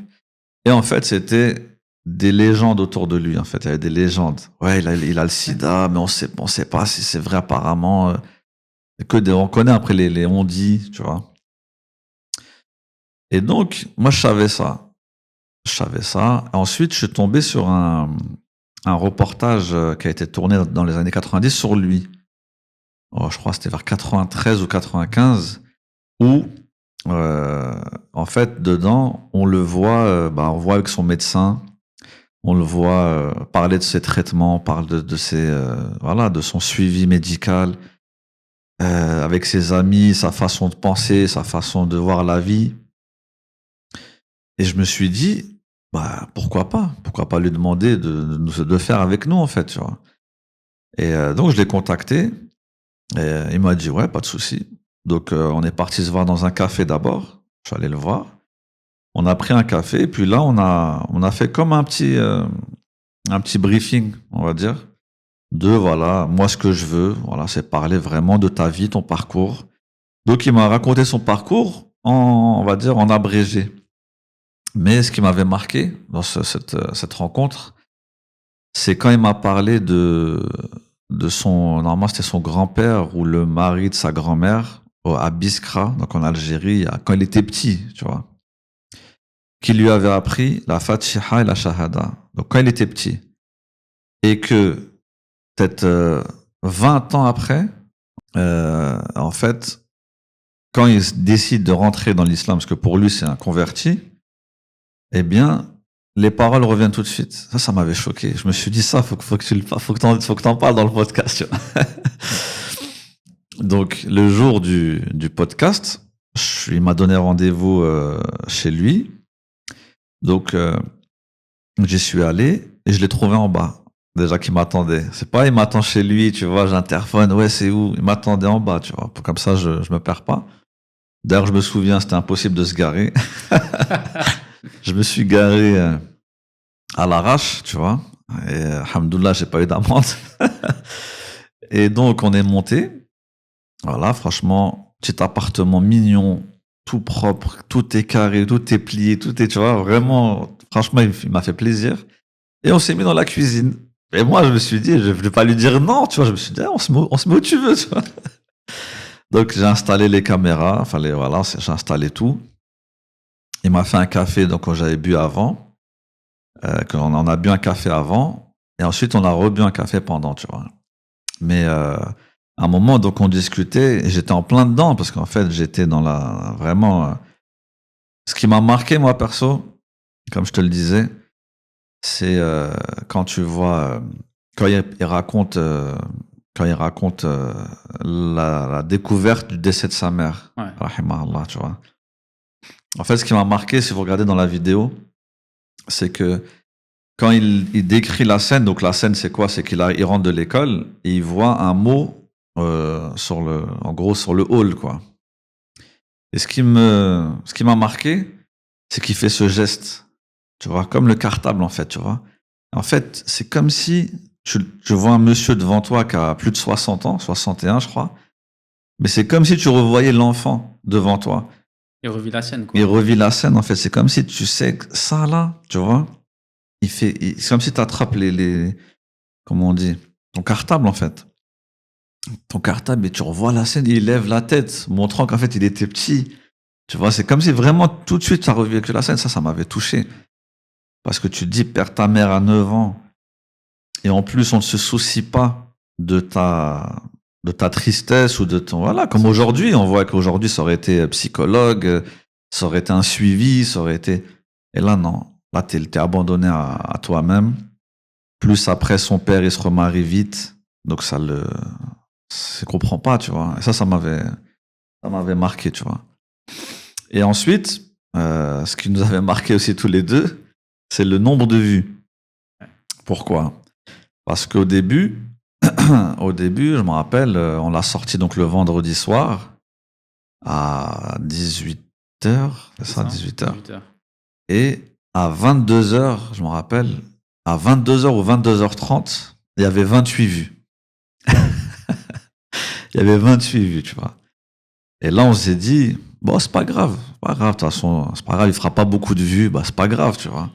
Et en fait, c'était des légendes autour de lui. En fait, il y avait des légendes. Ouais, il a le sida, mais on sait pas si c'est vrai apparemment. On connaît après les on-dit, tu vois. Et donc, moi, je savais ça. Ensuite, je suis tombé sur un reportage qui a été tourné dans les années 90 sur lui. Je crois que c'était vers 93 ou 95, où en fait, dedans, on le voit, on voit avec son médecin, on le voit parler de ses traitements, parle de son suivi médical, avec ses amis, sa façon de penser, sa façon de voir la vie. Et je me suis dit, pourquoi pas lui demander de faire avec nous, en fait, tu vois. Et donc, je l'ai contacté, et il m'a dit, ouais, pas de souci. Donc, on est parti se voir dans un café d'abord. Je suis allé le voir. On a pris un café, et puis là, on a fait comme un petit briefing, on va dire, de moi, ce que je veux, c'est parler vraiment de ta vie, ton parcours. Donc, il m'a raconté son parcours on va dire, en abrégé. Mais ce qui m'avait marqué dans cette rencontre, c'est quand il m'a parlé de normalement c'était son grand-père ou le mari de sa grand-mère à Biskra, donc en Algérie, quand il était petit, tu vois, qui lui avait appris la Fatiha et la Shahada. Donc quand il était petit. Et que peut-être 20 ans après, en fait, quand il décide de rentrer dans l'islam, parce que pour lui c'est un converti, eh bien, les paroles reviennent tout de suite. Ça m'avait choqué. Je me suis dit ça, faut que t'en parles dans le podcast. Tu vois. Donc, le jour du podcast, il m'a donné rendez-vous chez lui. Donc, j'y suis allé et je l'ai trouvé en bas. Déjà qu'il m'attendait. C'est pas, il m'attend chez lui, tu vois, j'interphone, ouais, c'est où? Il m'attendait en bas, tu vois. Comme ça, je me perds pas. D'ailleurs, je me souviens, c'était impossible de se garer. Je me suis garé à l'arrache, tu vois. Et alhamdoulilah, j'ai pas eu d'amende. Et donc, on est monté. Voilà, franchement, petit appartement mignon, tout propre, tout est carré, tout est plié, tout est, tu vois, vraiment, franchement, il m'a fait plaisir. Et on s'est mis dans la cuisine. Et moi, je me suis dit, je vais pas lui dire non, tu vois, je me suis dit, on se met où tu veux, tu vois. Donc, j'ai installé les caméras, voilà, j'ai installé tout. Il m'a fait un café, donc, quand j'avais bu avant. On en a bu un café avant, et ensuite, on a rebu un café pendant, tu vois. Mais, à un moment, donc, on discutait, et j'étais en plein dedans, parce qu'en fait, j'étais dans vraiment, ce qui m'a marqué, moi, perso, comme je te le disais, c'est quand tu vois, quand il raconte, la découverte du décès de sa mère, Ouais. rahimahullah, tu vois. En fait, ce qui m'a marqué, si vous regardez dans la vidéo, c'est que quand il décrit la scène, donc la scène, c'est quoi? C'est il rentre de l'école et il voit un mot en gros, sur le hall, quoi. Et ce qui m'a marqué, c'est qu'il fait ce geste, tu vois, comme le cartable, en fait, tu vois. En fait, c'est comme si tu vois un monsieur devant toi qui a plus de 60 ans, 61, je crois, mais c'est comme si tu revoyais l'enfant devant toi. Il revit la scène, quoi. Il revit la scène, en fait. C'est comme si tu sais que ça, là, tu vois, c'est comme si tu attrapes comment on dit, ton cartable, en fait. Ton cartable, et tu revois la scène, il lève la tête, montrant qu'en fait, il était petit. Tu vois, c'est comme si vraiment tout de suite, tu as revécu la scène. Ça m'avait touché. Parce que tu te dis, perds ta mère à 9 ans, et en plus, on ne se soucie pas de ta tristesse ou de ton, voilà, comme aujourd'hui, on voit qu'aujourd'hui, ça aurait été psychologue, ça aurait été un suivi, ça aurait été, et là, non. Là, t'es abandonné à toi-même. Plus après, son père, il se remarie vite. Donc, c'est comprend pas, tu vois. Et ça m'avait marqué, tu vois. Et ensuite, ce qui nous avait marqué aussi tous les deux, c'est le nombre de vues. Pourquoi? Parce qu'au début, je me rappelle, on l'a sorti donc le vendredi soir à 18h, c'est ça, 18h. Et à 22h, je me rappelle, à 22h ou 22h30, il y avait 28 vues. Il y avait 28 vues, tu vois. Et là, on s'est dit, bon, c'est pas grave, de toute façon, c'est pas grave, il fera pas beaucoup de vues, bah, c'est pas grave, tu vois.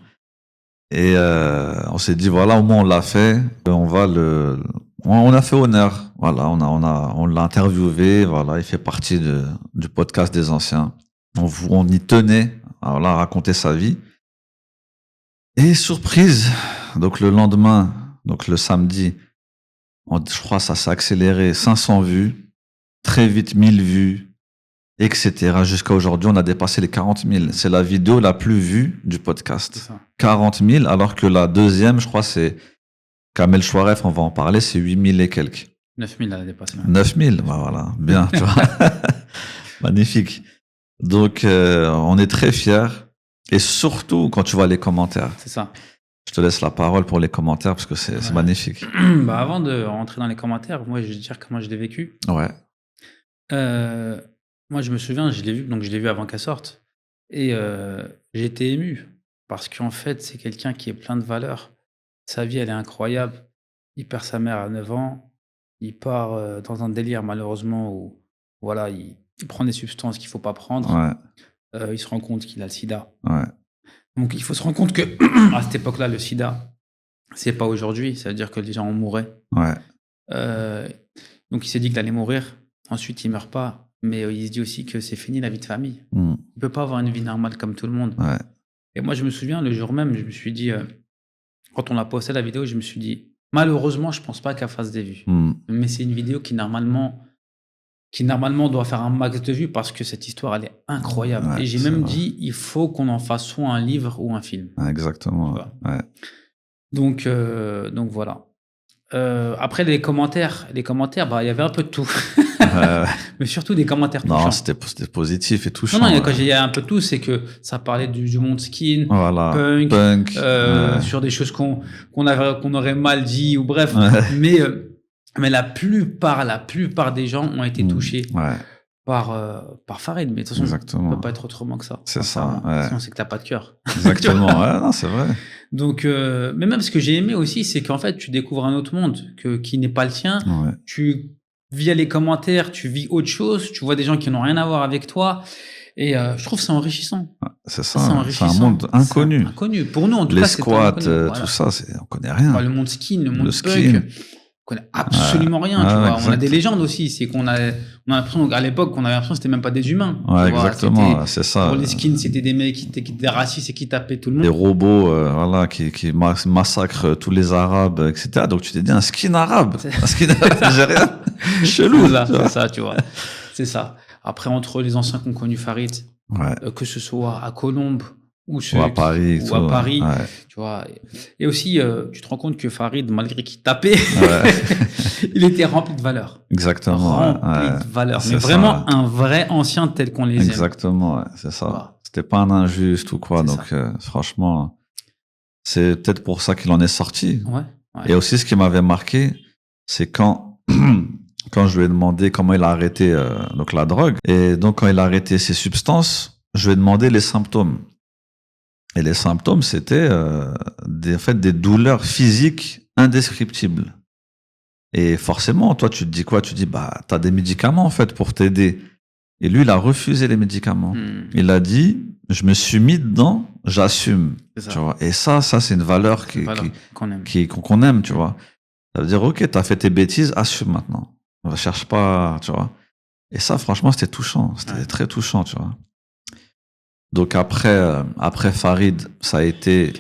Et on s'est dit, voilà, au moins on l'a fait, on a fait honneur, voilà, on l'a interviewé, voilà, il fait partie du podcast des anciens. On y tenait, voilà, à raconter sa vie. Et surprise, donc le lendemain, donc le samedi, je crois que ça s'est accéléré, 500 vues, très vite 1000 vues, etc. Jusqu'à aujourd'hui, on a dépassé les 40 000. C'est la vidéo la plus vue du podcast. 40 000, alors que la deuxième, je crois, c'est Kamel Chouaref, on va en parler, c'est 8 000 et quelques. 9 000, elle a dépassé. 9 000, bah voilà, bien, tu vois. Magnifique. Donc, on est très fiers. Et surtout, quand tu vois les commentaires. C'est ça. Je te laisse la parole pour les commentaires, parce que c'est magnifique. Bah, avant de rentrer dans les commentaires, moi, je vais te dire comment je l'ai vécu. Ouais. Moi, je me souviens, je l'ai vu avant qu'elle sorte. Et j'ai été ému. Parce qu'en fait, c'est quelqu'un qui est plein de valeurs. Sa vie, elle est incroyable. Il perd sa mère à 9 ans. Il part dans un délire, malheureusement, où voilà, il prend des substances qu'il ne faut pas prendre. Ouais. Il se rend compte qu'il a le sida. Ouais. Donc, il faut se rendre compte que à cette époque-là, le sida, c'est pas aujourd'hui. Ça veut dire que les gens en mouraient. Ouais. Donc, il s'est dit qu'il allait mourir. Ensuite, il meurt pas. Mais il se dit aussi que c'est fini la vie de famille. Il peut pas avoir une vie normale comme tout le monde. Ouais. Et moi, je me souviens, le jour même, je me suis dit, quand on a posté la vidéo, je me suis dit, malheureusement, je pense pas qu'elle fasse des vues. Mais c'est une vidéo qui normalement doit faire un max de vues parce que cette histoire, elle est incroyable. Ouais, et j'ai même dit, il faut qu'on en fasse soit un livre ou un film. Exactement. Voilà. Ouais. Donc voilà. Après, les commentaires, bah, il y avait un peu de tout. Mais surtout des commentaires touchants. Non, c'était positif et touchant. Non, quand j'ai un peu de tout, c'est que ça parlait du monde skin, voilà. punk. Sur des choses qu'on aurait mal dit, ou bref. Mais la plupart des gens ont été touchés par Farid. Mais de toute façon, exactement. ça ne peut pas être autrement que ça. C'est ça. Ouais. Sinon, c'est que tu n'as pas de cœur. Exactement. Ouais, non, c'est vrai. Donc, mais même ce que j'ai aimé aussi, c'est qu'en fait, tu découvres un autre monde qui n'est pas le tien. Ouais. Via les commentaires, tu vis autre chose. Tu vois des gens qui n'ont rien à voir avec toi. Et je trouve ça enrichissant. C'est ça. C'est un monde inconnu. Inconnu. Pour nous, en tout cas, cas, c'est squats, tout ça, on connaît rien. Le monde skin, le monde punk. On connaît absolument rien, tu vois. On a des légendes aussi. C'est qu'on a l'impression, à l'époque, qu'on avait l'impression que c'était même pas des humains. Ouais, exactement. C'est ça. Pour les skins, c'était des mecs qui étaient racistes et qui tapaient tout le monde. Des robots, voilà, qui massacrent tous les Arabes, etc. Donc tu t'es dit un skin arabe, un skin algérien. Chelou. C'est ça, tu vois. C'est ça. Après, entre les anciens qui ont connu Farid, que ce soit à Colombes, ou à Paris, tu vois. Et aussi, tu te rends compte que Farid, malgré qu'il tapait, il était rempli de valeurs. Exactement. Rempli de valeurs. Mais vraiment un vrai ancien tel qu'on les aime. Exactement, c'est ça. Voilà. C'était pas un injuste ou quoi. Donc, franchement, c'est peut-être pour ça qu'il en est sorti. Et aussi, ce qui m'avait marqué, c'est quand je lui ai demandé comment il a arrêté donc la drogue. Et donc, quand il a arrêté ces substances, je lui ai demandé les symptômes. Et les symptômes, c'était des douleurs physiques indescriptibles. Et forcément, toi, tu te dis quoi? Tu te dis, t'as des médicaments, en fait, pour t'aider. Et lui, il a refusé les médicaments. Il a dit, je me suis mis dedans, j'assume. Tu vois. Et ça, c'est une valeur qu'on aime, tu vois. Ça veut dire, ok, t'as fait tes bêtises, assume maintenant. Ne cherche pas, tu vois. Et ça, franchement, c'était touchant. C'était très touchant, tu vois. Donc après Farid, ça a été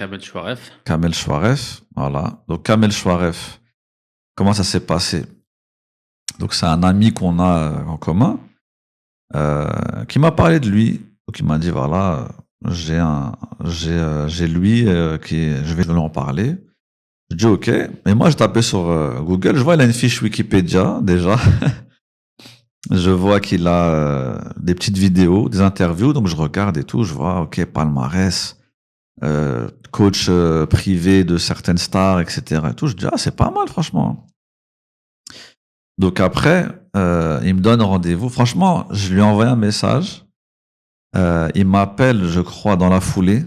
Kamel Chouaref, voilà. Donc Kamel Chouaref, comment ça s'est passé? Donc c'est un ami qu'on a en commun qui m'a parlé de lui. Donc il m'a dit voilà, j'ai lui je vais lui en parler. Je dis ok. Et moi je tapais sur Google, je vois il a une fiche Wikipédia déjà. Je vois qu'il a des petites vidéos, des interviews, donc je regarde et tout, je vois, ok, palmarès, coach privé de certaines stars, etc. Et tout, je dis, c'est pas mal, franchement. Donc après, il me donne rendez-vous. Franchement, je lui ai envoyé un message. Il m'appelle, je crois, dans la foulée.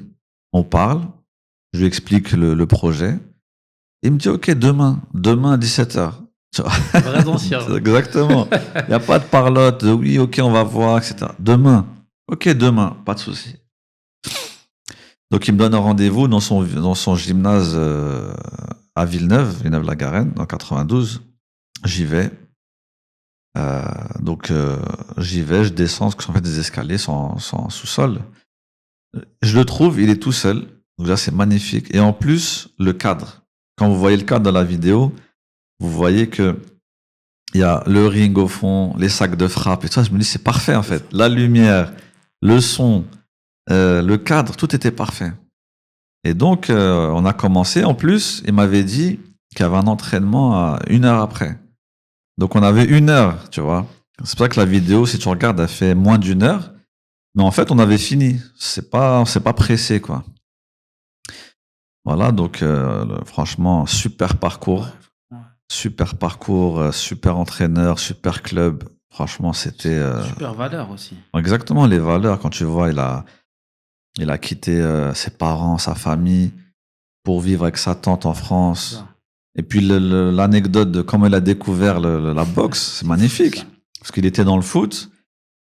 On parle. Je lui explique le projet. Il me dit, ok, demain à 17h. Vrai ancien. Exactement. Il n'y a pas de parlotte, oui, ok, on va voir, etc. Demain, pas de souci. Donc il me donne un rendez-vous dans son gymnase à Villeneuve-la-Garenne, dans 92. J'y vais. J'y vais, je descends, parce que en fait des escaliers sans sous-sol. Je le trouve, il est tout seul. Donc là, c'est magnifique. Et en plus, le cadre. Quand vous voyez le cadre dans la vidéo, vous voyez que il y a le ring au fond, les sacs de frappe et tout ça. Je me dis, c'est parfait, en fait. La lumière, le son, le cadre, tout était parfait. Et donc, on a commencé. En plus, il m'avait dit qu'il y avait un entraînement à 1 heure après. Donc, on avait 1 heure, tu vois. C'est pour ça que la vidéo, si tu regardes, elle fait moins d'1 heure. Mais en fait, on avait fini. C'est pas pressé, quoi. Voilà, donc, franchement, super parcours. Super parcours, super entraîneur, super club. Franchement, c'était... Super valeur aussi. Exactement, les valeurs. Quand tu vois, il a quitté ses parents, sa famille, pour vivre avec sa tante en France. Et puis l'anecdote de comment il a découvert la boxe, c'est magnifique. Parce qu'il était dans le foot,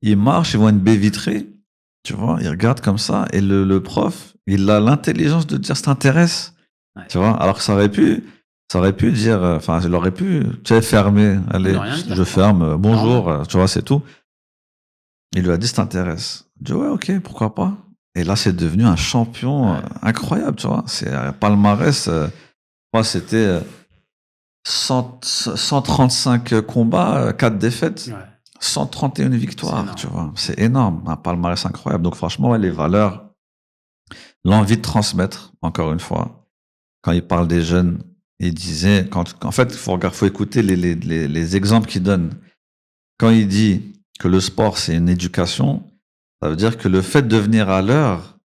il marche, il voit une baie vitrée, Tu vois, il regarde comme ça et le prof, il a l'intelligence de dire ça t'intéresse. Ouais. Tu vois, alors que ça aurait pu dire, enfin, il aurait pu, tu sais, fermer. Allez, je ferme, bonjour, tu vois, c'est tout. Il lui a dit, ça t'intéresse. Je dis, ouais, ok, pourquoi pas. Et là, c'est devenu un champion incroyable, tu vois. C'est palmarès, moi, c'était 135 combats, 4 défaites. Ouais. 131 victoires, tu vois. C'est énorme, un palmarès incroyable. Donc, franchement, les valeurs, l'envie de transmettre, encore une fois. Quand il parle des jeunes, il disait, en fait, il faut écouter les exemples qu'il donne. Quand il dit que le sport, c'est une éducation, ça veut dire que le fait de venir à l'heure,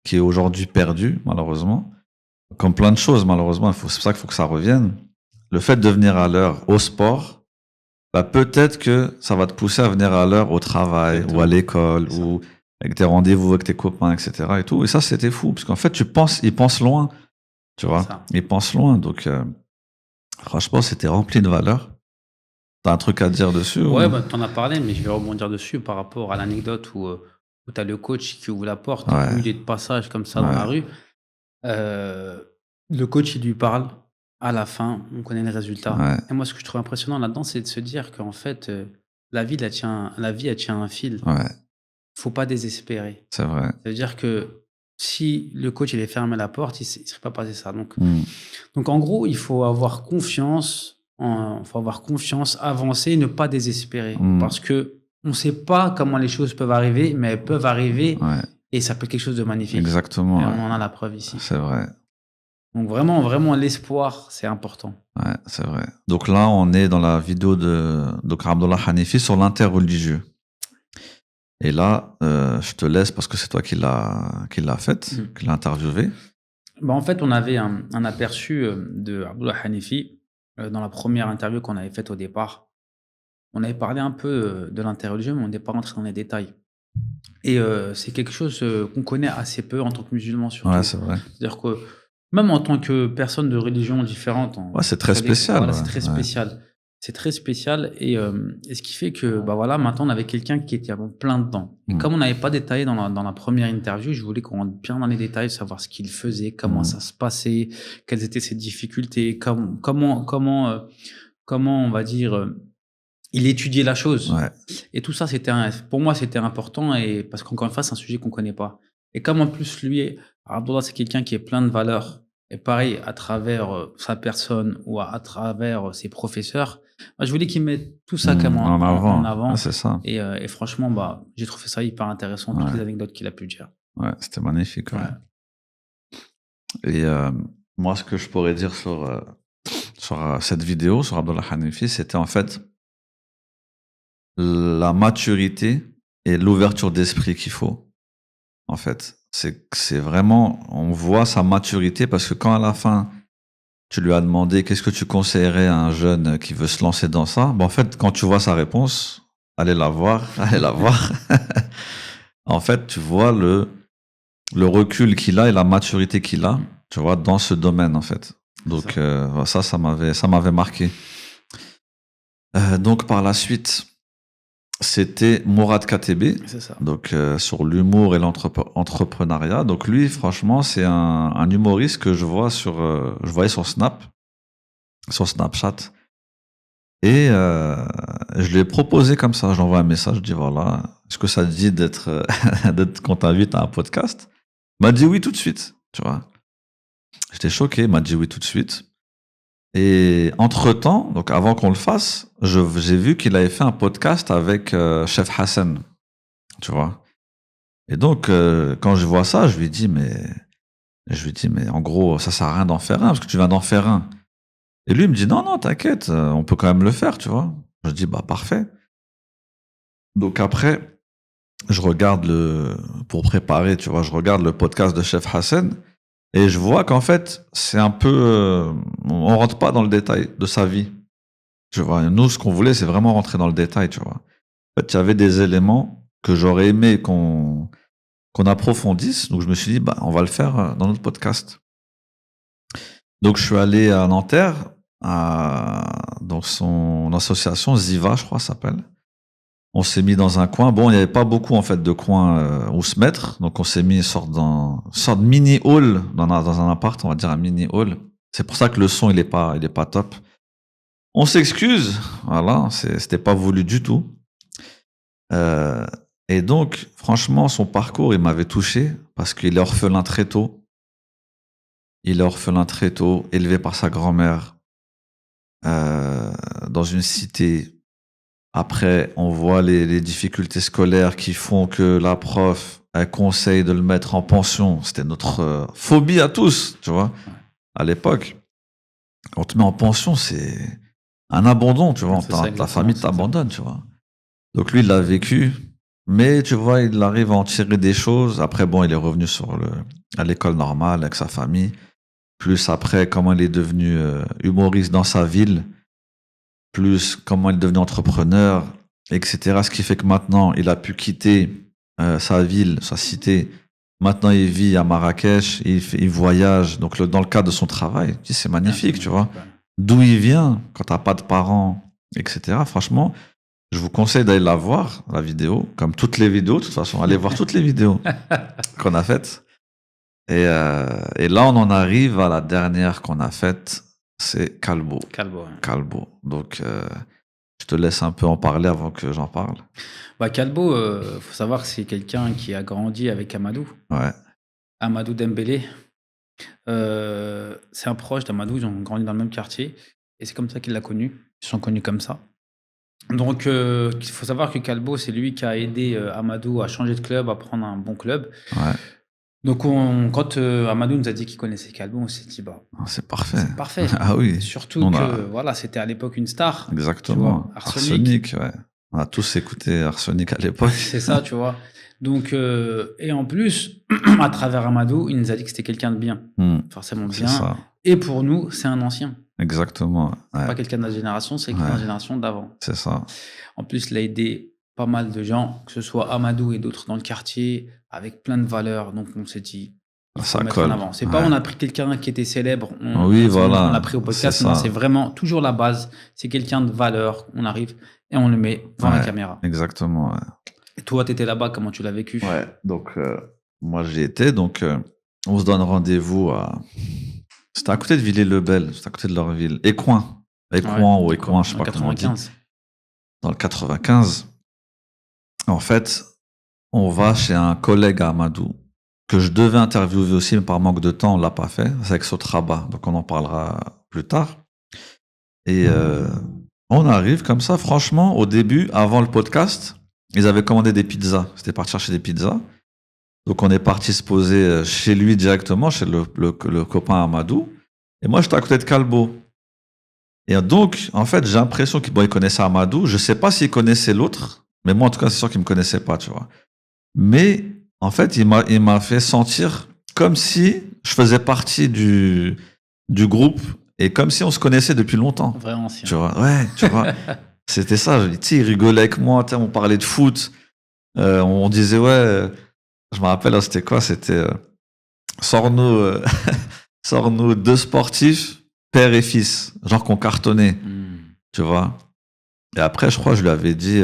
qui est aujourd'hui perdu, malheureusement, comme plein de choses, malheureusement, c'est pour ça qu'il faut que ça revienne. Le fait de venir à l'heure au sport, bah peut-être que ça va te pousser à venir à l'heure au travail, exactement, ou à l'école, ou avec tes rendez-vous avec tes copains, etc. et tout. Et ça, c'était fou, parce qu'en fait, il pense loin, tu vois. Il pense loin, donc franchement, c'était rempli de valeurs. T'as un truc à dire dessus? Ouais, bah, t'en as parlé, mais je vais rebondir dessus par rapport à l'anecdote où t'as le coach qui ouvre la porte, où il est de passage comme ça dans la rue. Le coach, il lui parle. À la fin, on connaît le résultat. Et moi, ce que je trouve impressionnant là-dedans, c'est de se dire qu'en fait, la vie, elle tient un fil. Faut pas désespérer. C'est vrai. Ça veut dire que si le coach, il est fermé la porte, il ne serait pas passé ça. Donc, en gros, il faut avoir confiance, avancer, ne pas désespérer. Parce que on ne sait pas comment les choses peuvent arriver, mais elles peuvent arriver et ça peut être quelque chose de magnifique. Exactement. Et on en a la preuve ici. C'est vrai. Donc vraiment, vraiment, l'espoir, c'est important. Ouais, c'est vrai. Donc là, on est dans la vidéo de Dr Abdullah Hanifi sur l'interreligieux. Et là, je te laisse parce que c'est toi qui l'a faite, qui l'a interviewé. Bah en fait, on avait un aperçu de Abdullah Hanifi dans la première interview qu'on avait faite au départ. On avait parlé un peu de l'interreligieux, mais on n'est pas rentré dans les détails. Et c'est quelque chose qu'on connaît assez peu en tant que musulman, surtout. Ouais, c'est vrai. C'est-à-dire que même en tant que personne de religion différente, c'est très spécial. Voilà, c'est très spécial. C'est très spécial et ce qui fait que bah voilà, maintenant on avait quelqu'un qui était plein dedans. Et comme on n'avait pas détaillé dans la première interview, je voulais qu'on rentre bien dans les détails, savoir ce qu'il faisait, comment ça se passait, quelles étaient ses difficultés, comment on va dire il étudiait la chose. Et tout ça, pour moi, c'était important et parce qu'encore une fois, c'est un sujet qu'on connaît pas. Et comme en plus, lui, Abdullah, c'est quelqu'un qui est plein de valeurs. Et pareil, à travers sa personne ou à travers ses professeurs, bah, je voulais qu'il mette tout ça en avant. Ah, c'est ça. Et franchement, bah, j'ai trouvé ça hyper intéressant, toutes les anecdotes qu'il a pu dire. Ouais, c'était magnifique. Et moi, ce que je pourrais dire sur cette vidéo, sur Abdullah Hanifi, c'était en fait la maturité et l'ouverture d'esprit qu'il faut, en fait. C'est vraiment, on voit sa maturité parce que quand à la fin, tu lui as demandé qu'est-ce que tu conseillerais à un jeune qui veut se lancer dans ça, en fait, quand tu vois sa réponse, allez la voir. En fait, tu vois le recul qu'il a et la maturité qu'il a, tu vois, dans ce domaine, en fait. Donc, ça m'avait marqué. Donc, par la suite, c'était Mourad Katebe, donc sur l'humour et l'entrepreneuriat. Donc lui, franchement, c'est un humoriste que je voyais sur Snapchat. Et je lui ai proposé comme ça. Je lui envoie un message, je dis voilà, est-ce que ça te dit qu'on t'invite à un podcast? Il m'a dit oui tout de suite, tu vois. J'étais choqué, il m'a dit oui tout de suite. Et entre-temps, donc avant qu'on le fasse, j'ai vu qu'il avait fait un podcast avec Chef Hassan, tu vois. Et donc, quand je vois ça, je lui dis, mais en gros, ça sert à rien d'en faire un, parce que tu viens d'en faire un. Et lui, il me dit, non, t'inquiète, on peut quand même le faire, tu vois. Je dis, bah, parfait. Donc après, je regarde pour préparer, tu vois, je regarde le podcast de Chef Hassan. Et je vois qu'en fait, c'est un peu... on rentre pas dans le détail de sa vie. Tu vois, nous, ce qu'on voulait, c'est vraiment rentrer dans le détail, tu vois. En fait, il y avait des éléments que j'aurais aimé qu'on approfondisse. Donc, je me suis dit, bah, on va le faire dans notre podcast. Donc, je suis allé à Nanterre, dans son association, Ziva, je crois, ça s'appelle. On s'est mis dans un coin. Bon, il n'y avait pas beaucoup, en fait, de coins où se mettre. Donc, on s'est mis une sorte de mini hall dans un appart, on va dire un mini hall. C'est pour ça que le son, il est pas top. On s'excuse. Voilà. C'était pas voulu du tout. Et donc, franchement, son parcours, il m'avait touché parce qu'il est orphelin très tôt. Élevé par sa grand-mère dans une cité. Après, on voit les difficultés scolaires qui font que la prof, elle conseille de le mettre en pension. C'était notre phobie à tous, tu vois, à l'époque. Quand on te met en pension, c'est un abandon, tu vois. Ta famille t'abandonne, tu vois. Donc lui, il l'a vécu. Mais tu vois, il arrive à en tirer des choses. Après, bon, il est revenu à l'école normale avec sa famille. Plus après, comment il est devenu humoriste dans sa ville. Plus comment il est devenu entrepreneur, etc. Ce qui fait que maintenant, il a pu quitter sa ville, sa cité. Maintenant, il vit à Marrakech, il voyage. Donc, dans le cadre de son travail, c'est magnifique, tu vois. D'où il vient, quand t'as pas de parents, etc. Franchement, je vous conseille d'aller la voir, la vidéo, comme toutes les vidéos, de toute façon. Allez voir toutes les vidéos qu'on a faites. Et là, on en arrive à la dernière qu'on a faite, c'est Kalbo. Donc, je te laisse un peu en parler avant que j'en parle. Kalbo, faut savoir que c'est quelqu'un qui a grandi avec Amadou. Ouais. Amadou Dembélé. C'est un proche d'Amadou, ils ont grandi dans le même quartier. Et c'est comme ça qu'il l'a connu. Ils sont connus comme ça. Donc, il faut savoir que Kalbo, c'est lui qui a aidé Amadou à changer de club, à prendre un bon club. Ouais. Donc, quand Amadou nous a dit qu'il connaissait Kalbo, on s'est dit, c'est parfait. C'est parfait. Ah oui. Surtout voilà, c'était à l'époque une star. Exactement. Tu vois, Arsenic, ouais. On a tous écouté Arsenic à l'époque. C'est ça, tu vois. Donc, et en plus, à travers Amadou, il nous a dit que c'était quelqu'un de bien. Forcément bien. Ça. Et pour nous, c'est un ancien. Exactement. C'est pas quelqu'un de notre génération, c'est quelqu'un de la génération d'avant. C'est ça. En plus, il a aidé pas mal de gens, que ce soit Amadou et d'autres dans le quartier, avec plein de valeurs. Donc, on s'est dit, ça colle. En avant. C'est pas on a pris quelqu'un qui était célèbre, on l'a pris au podcast. Non, c'est vraiment toujours la base. C'est quelqu'un de valeur. On arrive et on le met devant la caméra. Exactement. Ouais. Et toi, tu étais là-bas, comment tu l'as vécu? Ouais, donc moi j'y étais. Donc, on se donne rendez-vous C'était à côté de Villers-le-Bel, c'était à côté de leur ville. Écouen, je sais pas comment on dit. Dans le 95. En fait, on va chez un collègue à Amadou, que je devais interviewer aussi, mais par manque de temps, on l'a pas fait. C'est avec Sotraba, donc on en parlera plus tard. Et on arrive comme ça, franchement, au début, avant le podcast, ils avaient commandé des pizzas. C'était parti chercher des pizzas. Donc, on est parti se poser chez lui directement, chez le copain Amadou. Et moi, j'étais à côté de Kalbo. Et donc, en fait, j'ai l'impression qu'il connaissait Amadou. Je sais pas s'il connaissait l'autre, mais moi, en tout cas, c'est sûr qu'il me connaissait pas, tu vois. Mais, en fait, il m'a fait sentir comme si je faisais partie du groupe et comme si on se connaissait depuis longtemps. Vrai ancien. Tu vois, ouais, tu vois. C'était ça. Il rigolait avec moi, on parlait de foot. On disait, ouais... Je me rappelle, c'était quoi? C'était sors-nous deux sportifs, père et fils, genre qu'on cartonnait, tu vois. Et après, je crois, je lui avais dit,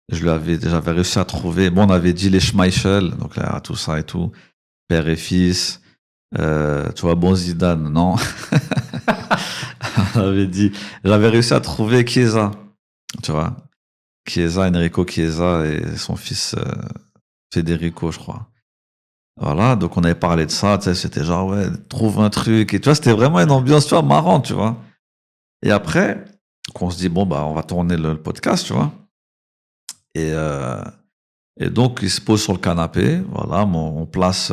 j'avais réussi à trouver. Bon, on avait dit les Schmeichel, donc là, tout ça et tout, père et fils. Tu vois, bon Zidane, non. J'avais réussi à trouver Chiesa, tu vois. Chiesa, Enrico Chiesa et son fils. Federico, je crois. Voilà, donc on avait parlé de ça, tu sais, c'était genre, ouais, trouve un truc. Et tu vois, c'était vraiment une ambiance, tu vois, marrante, tu vois. Et après, on se dit, bon, on va tourner le podcast, tu vois. Et donc, il se pose sur le canapé, voilà, on place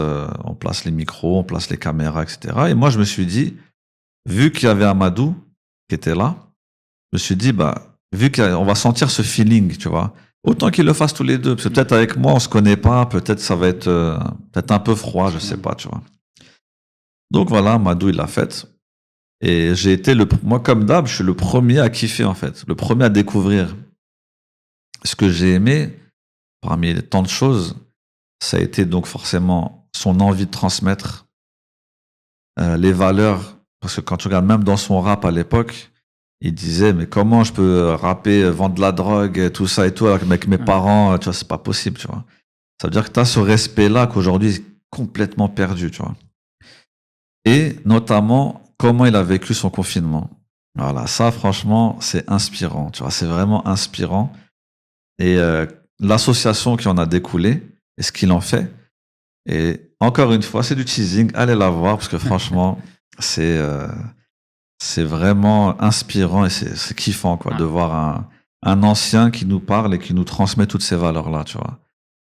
les micros, on place les caméras, etc. Et moi, je me suis dit, vu qu'il y avait Amadou qui était là, je me suis dit, vu qu'on va sentir ce feeling, tu vois, autant qu'ils le fassent tous les deux. Parce que peut-être avec moi, on se connaît pas. Peut-être ça va être peut-être un peu froid, je sais pas, tu vois. Donc voilà, Amadou, il l'a fait. Et j'ai été moi, comme d'hab, je suis le premier à kiffer, en fait. Le premier à découvrir. Ce que j'ai aimé, parmi tant de choses, ça a été donc forcément son envie de transmettre les valeurs. Parce que quand tu regardes même dans son rap à l'époque, il disait, mais comment je peux rapper, vendre de la drogue, tout ça et tout, avec mes parents, tu vois, c'est pas possible, tu vois. Ça veut dire que tu as ce respect-là qu'aujourd'hui est complètement perdu, tu vois. Et notamment, comment il a vécu son confinement. Voilà, ça, franchement, c'est inspirant, tu vois, c'est vraiment inspirant. Et l'association qui en a découlé, et ce qu'il en fait, et encore une fois, c'est du teasing, allez la voir, parce que franchement, c'est vraiment inspirant et c'est kiffant, quoi, de voir un ancien qui nous parle et qui nous transmet toutes ces valeurs-là, tu vois.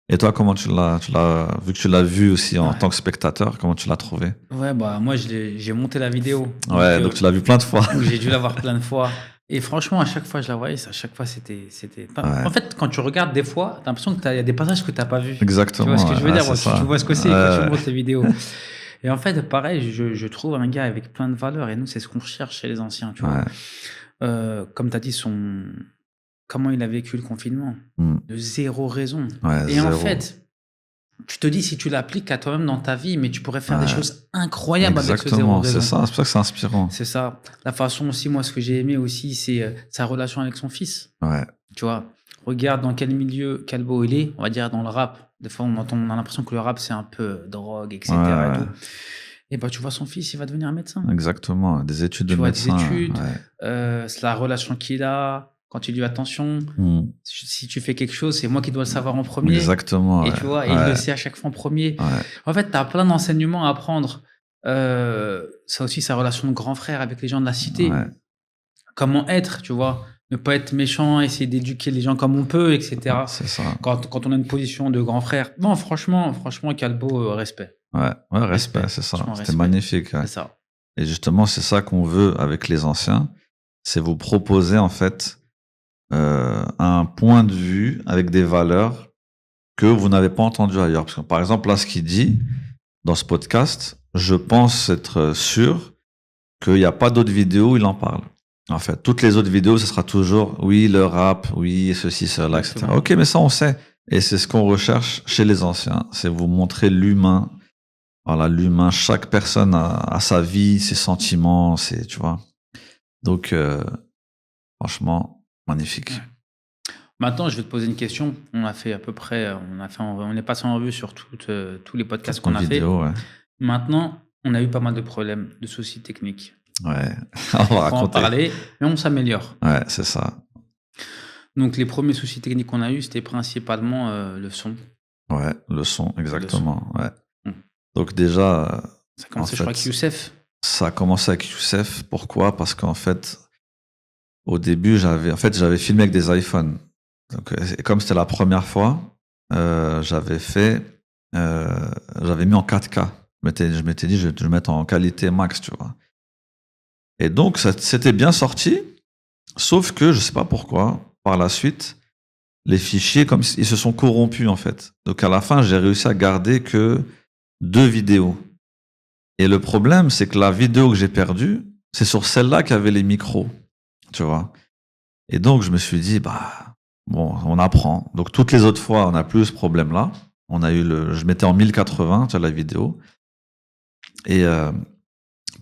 Et toi, comment vu que tu l'as vu aussi en tant que spectateur, comment tu l'as trouvé? Ouais, bah, moi, j'ai monté la vidéo. Donc tu l'as vu plein de fois. J'ai dû la voir plein de fois. Et franchement, à chaque fois, je la voyais, à chaque fois, c'était. En fait, quand tu regardes des fois, t'as l'impression qu'il y a des passages que t'as pas vus. Exactement. Tu vois ce que je veux dire? Tu vois ce que c'est quand tu montes les vidéos. Et en fait, pareil, je trouve un gars avec plein de valeurs. Et nous, c'est ce qu'on recherche chez les anciens, tu vois. Comme tu as dit, comment il a vécu le confinement. De zéro raison. Et en fait, tu te dis, si tu l'appliques à toi-même dans ta vie, mais tu pourrais faire des choses incroyables avec ce zéro raison. C'est ça, c'est pour ça que c'est inspirant. C'est ça. La façon aussi, moi, ce que j'ai aimé aussi, c'est sa relation avec son fils. Tu vois, regarde dans quel milieu Calbo il est, on va dire dans le rap. Des fois, on a l'impression que le rap, c'est un peu drogue, etc. Et tout. Et bah, tu vois, son fils, il va devenir médecin. Exactement, des études de médecin. Des études, c'est la relation qu'il a. Quand tu dis attention, si tu fais quelque chose, c'est moi qui dois le savoir en premier. Exactement. Et tu vois, et il le sait à chaque fois en premier. En fait, tu as plein d'enseignements à apprendre. Ça aussi, sa relation de grand frère avec les gens de la cité. Comment être, tu vois. Ne pas être méchant, essayer d'éduquer les gens comme on peut, etc. C'est ça. Quand on a une position de grand frère. Non, franchement, Calbo, respect. Respect, c'est ça. C'était magnifique. C'est ça. Et justement, c'est ça qu'on veut avec les anciens. C'est vous proposer, en fait, un point de vue avec des valeurs que vous n'avez pas entendues ailleurs. Parce que, par exemple, là, ce qu'il dit dans ce podcast, je pense être sûr qu'il n'y a pas d'autres vidéos où il en parle. En fait, toutes les autres vidéos, ce sera toujours, oui, le rap, oui, ceci, cela, etc. Ok, mais ça, on sait. Et c'est ce qu'on recherche chez les anciens. C'est vous montrer l'humain. Voilà, l'humain. Chaque personne a sa vie, ses sentiments, tu vois. Donc, franchement, magnifique. Maintenant, je vais te poser une question. On a fait à peu près, on est passé en revue sur tous les podcasts qu'on a fait. Maintenant, on a eu pas mal de problèmes, de soucis techniques. On va en parler, mais on s'améliore. C'est ça. Donc, les premiers soucis techniques qu'on a eu, c'était principalement le son. Le son, exactement. Donc déjà, ça a commencé, je crois, avec Youssef. Ça a commencé avec Youssef. Pourquoi? Parce qu'en fait, au début, j'avais filmé avec des iPhones. Donc, et comme c'était la première fois, j'avais mis en 4K. Je m'étais dit, je vais le mettre en qualité max, tu vois. Et donc, c'était bien sorti, sauf que, je sais pas pourquoi, par la suite, les fichiers, comme ils se sont corrompus, en fait. Donc, à la fin, j'ai réussi à garder que 2 vidéos. Et le problème, c'est que la vidéo que j'ai perdue, c'est sur celle-là qu'il y avait les micros, tu vois. Et donc, je me suis dit, on apprend. Donc, toutes les autres fois, on n'a plus ce problème-là. Je mettais en 1080, tu vois, la vidéo. Et,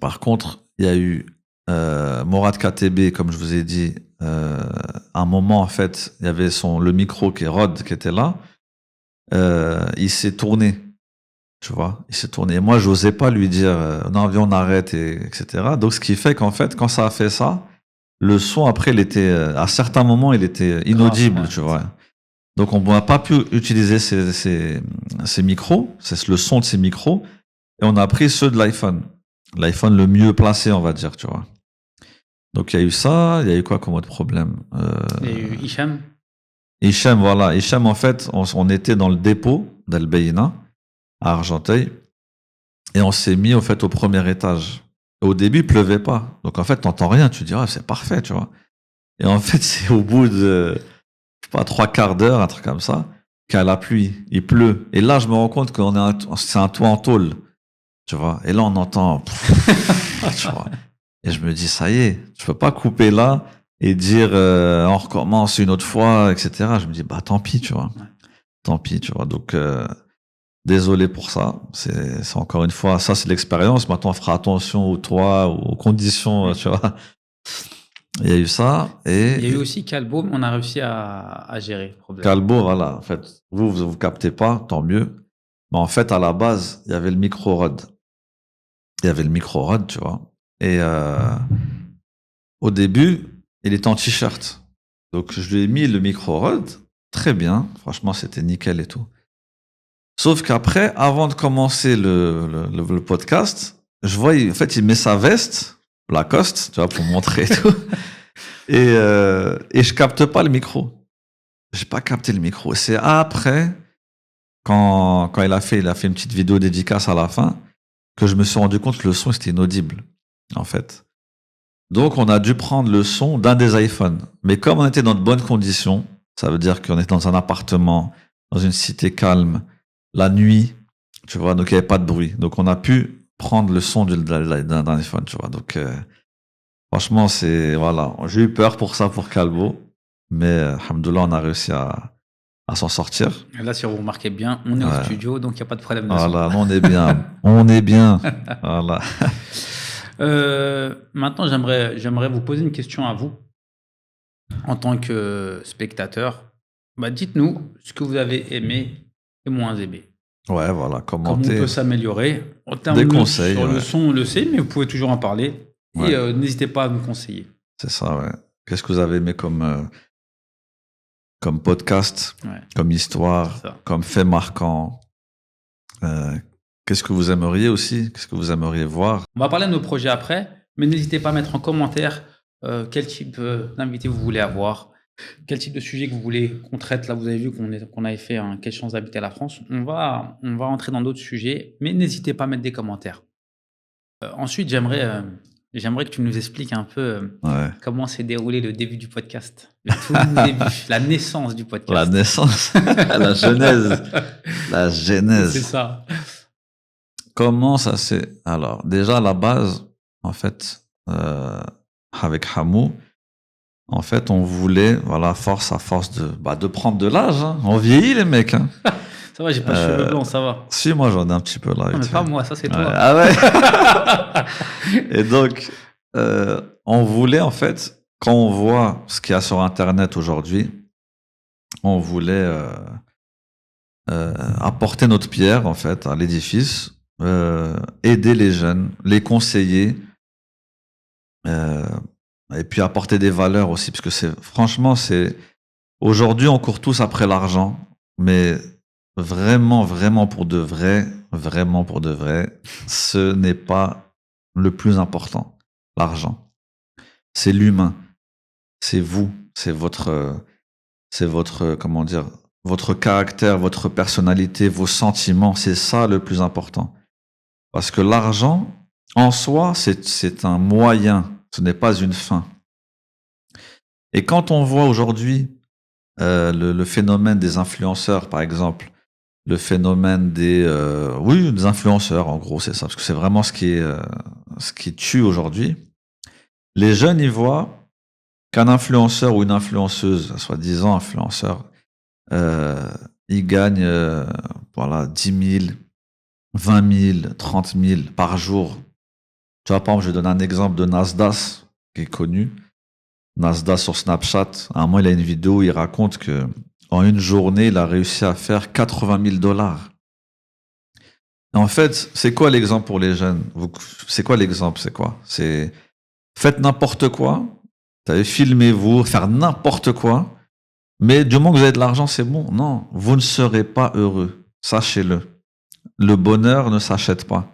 par contre, il y a eu, Morad KTB, comme je vous ai dit, un moment, en fait, il y avait le micro qui est Rod, qui était là. Il s'est tourné. Tu vois, il s'est tourné. Et moi, je n'osais pas lui dire, non, viens, on arrête, etc. Donc, ce qui fait qu'en fait, quand ça a fait ça, le son, après, à certains moments, il était inaudible, tu vois. Donc, on n'a pas pu utiliser ces micros, c'est le son de ces micros, et on a pris ceux de l'iPhone. L'iPhone le mieux placé, on va dire, tu vois. Donc, il y a eu ça. Il y a eu quoi comme autre problème? Il y a eu Hicham. Hicham, voilà. Hicham, en fait, on était dans le dépôt d'Al Bayna à Argenteuil, et on s'est mis, au fait, au premier étage. Et au début, il pleuvait pas. Donc, en fait, t'entends rien. Tu dis, c'est parfait, tu vois. Et en fait, c'est au bout de, je sais pas, 3/4 d'heure, un truc comme ça, qu'à la pluie, il pleut. Et là, je me rends compte que c'est un toit en tôle, tu vois. Et là, on entend, tu vois. Et je me dis, ça y est, je peux pas couper là et dire, on recommence une autre fois, etc. Je me dis, tant pis, tu vois. Tant pis, tu vois. Donc, désolé pour ça. C'est encore une fois, ça c'est l'expérience. Maintenant, on fera attention au toit, aux conditions, tu vois. Il y a eu ça. Et il y a eu aussi Calbo, mais on a réussi à gérer le problème. Calbo, voilà. En fait, vous captez pas, tant mieux. Mais en fait, à la base, il y avait le micro Rode. Il y avait le micro Rode, tu vois. Et au début, il était en t-shirt. Donc, je lui ai mis le micro Rode. Très bien. Franchement, c'était nickel et tout. Sauf qu'après, avant de commencer le podcast, je vois, en fait, il met sa veste, Lacoste, tu vois, pour montrer et tout. Et je capte pas le micro. J'ai pas capté le micro. C'est après, quand il a fait une petite vidéo dédicace à la fin, que je me suis rendu compte que le son c'était inaudible, en fait. Donc, on a dû prendre le son d'un des iPhones. Mais comme on était dans de bonnes conditions, ça veut dire qu'on était dans un appartement, dans une cité calme, la nuit, tu vois, donc il n'y avait pas de bruit. Donc, on a pu prendre le son d'un iPhone, tu vois. Donc, franchement, voilà. J'ai eu peur pour ça, pour Calbo. Mais, alhamdoulilah, on a réussi à s'en sortir. Et là, si vous remarquez bien, on est au studio, donc il n'y a pas de problème de son. Voilà, on est bien. On est bien. Voilà. Maintenant, j'aimerais vous poser une question à vous. En tant que spectateur, dites-nous ce que vous avez aimé et moins aimé. Ouais, voilà, comment on peut s'améliorer. En termes des conseils. Sur le son, on le sait, mais vous pouvez toujours en parler. Ouais. Et n'hésitez pas à nous conseiller. C'est ça, ouais. Qu'est-ce que vous avez aimé comme podcast, comme histoire, comme fait marquant? Qu'est-ce que vous aimeriez aussi? Qu'est-ce que vous aimeriez voir? On va parler de nos projets après, mais n'hésitez pas à mettre en commentaire quel type d'invité vous voulez avoir, quel type de sujet que vous voulez qu'on traite. Là, vous avez vu qu'on avait fait Quelle chance d'habiter la France. On va rentrer dans d'autres sujets, mais n'hésitez pas à mettre des commentaires. Ensuite, j'aimerais que tu nous expliques un peu comment s'est déroulé le début du podcast. Le tout début, la naissance du podcast. La naissance, la genèse. La genèse. C'est ça. Comment ça s'est... Alors, déjà, à la base, en fait, avec Hamou, en fait, on voulait, voilà, à force de prendre de l'âge, hein. On vieillit, les mecs. Hein. Ça va, j'ai pas de cheveux blancs, ça va. Si, moi, j'en ai un petit peu là. Non, mais pas moi, ça, c'est toi. Ah ouais. Et donc, on voulait, en fait, quand on voit ce qu'il y a sur Internet aujourd'hui, on voulait apporter notre pierre, en fait, à l'édifice, aider les jeunes, les conseiller, et puis apporter des valeurs aussi, parce que franchement, aujourd'hui, on court tous après l'argent, mais vraiment pour de vrai, ce n'est pas le plus important, l'argent. C'est l'humain, c'est vous, c'est votre, comment dire, votre caractère, votre personnalité, vos sentiments, c'est ça le plus important. Parce que l'argent, en soi, c'est un moyen, ce n'est pas une fin. Et quand on voit aujourd'hui le phénomène des influenceurs, par exemple, le phénomène des influenceurs, en gros, c'est ça, parce que c'est vraiment ce qui tue aujourd'hui. Les jeunes, ils voient qu'un influenceur ou une influenceuse, soi-disant influenceur, il gagne 10 000, 20 000, 30 000 par jour. Tu vois, par exemple, je donne un exemple de Nasdaq, qui est connu. Nasdaq sur Snapchat, à un moment, il a une vidéo où il raconte que en une journée, il a réussi à faire 80 000 $. Et en fait, c'est quoi l'exemple pour les jeunes? C'est quoi l'exemple? C'est quoi? C'est faites n'importe quoi, filmez-vous, faire n'importe quoi, mais du moment que vous avez de l'argent, c'est bon. Non, vous ne serez pas heureux. Sachez-le. Le bonheur ne s'achète pas.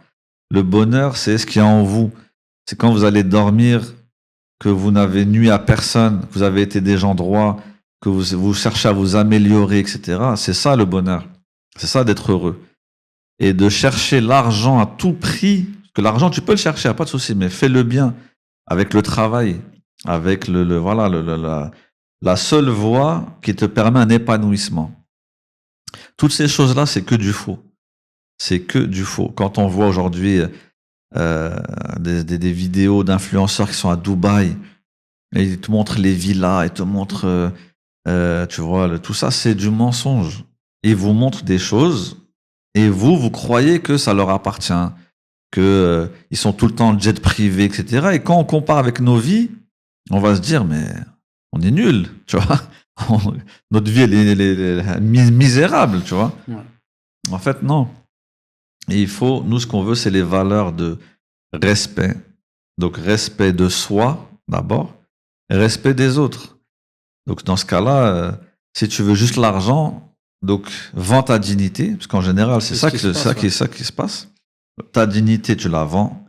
Le bonheur, c'est ce qu'il y a en vous. C'est quand vous allez dormir, que vous n'avez nui à personne, que vous avez été des gens droits, que vous cherchez à vous améliorer, etc. C'est ça le bonheur. C'est ça d'être heureux. Et de chercher l'argent à tout prix, parce que l'argent, tu peux le chercher, y a pas de souci, mais fais-le bien, avec le travail, avec la seule voie qui te permet un épanouissement. Toutes ces choses-là, c'est que du faux. C'est que du faux. Quand on voit aujourd'hui des vidéos d'influenceurs qui sont à Dubaï, et ils te montrent les villas, ils te montrent, tu vois, tout ça, c'est du mensonge. Ils vous montrent des choses, et vous croyez que ça leur appartient, que ils sont tout le temps en jet privé, etc. Et quand on compare avec nos vies, on va se dire, mais on est nul, tu vois. Notre vie, elle est misérable, tu vois. Ouais. En fait, non. Et nous, ce qu'on veut, c'est les valeurs de respect. Donc, respect de soi, d'abord, et respect des autres. Donc, dans ce cas-là, si tu veux juste l'argent, donc, vends ta dignité, parce qu'en général, c'est ça qui se passe. Ta dignité, tu la vends.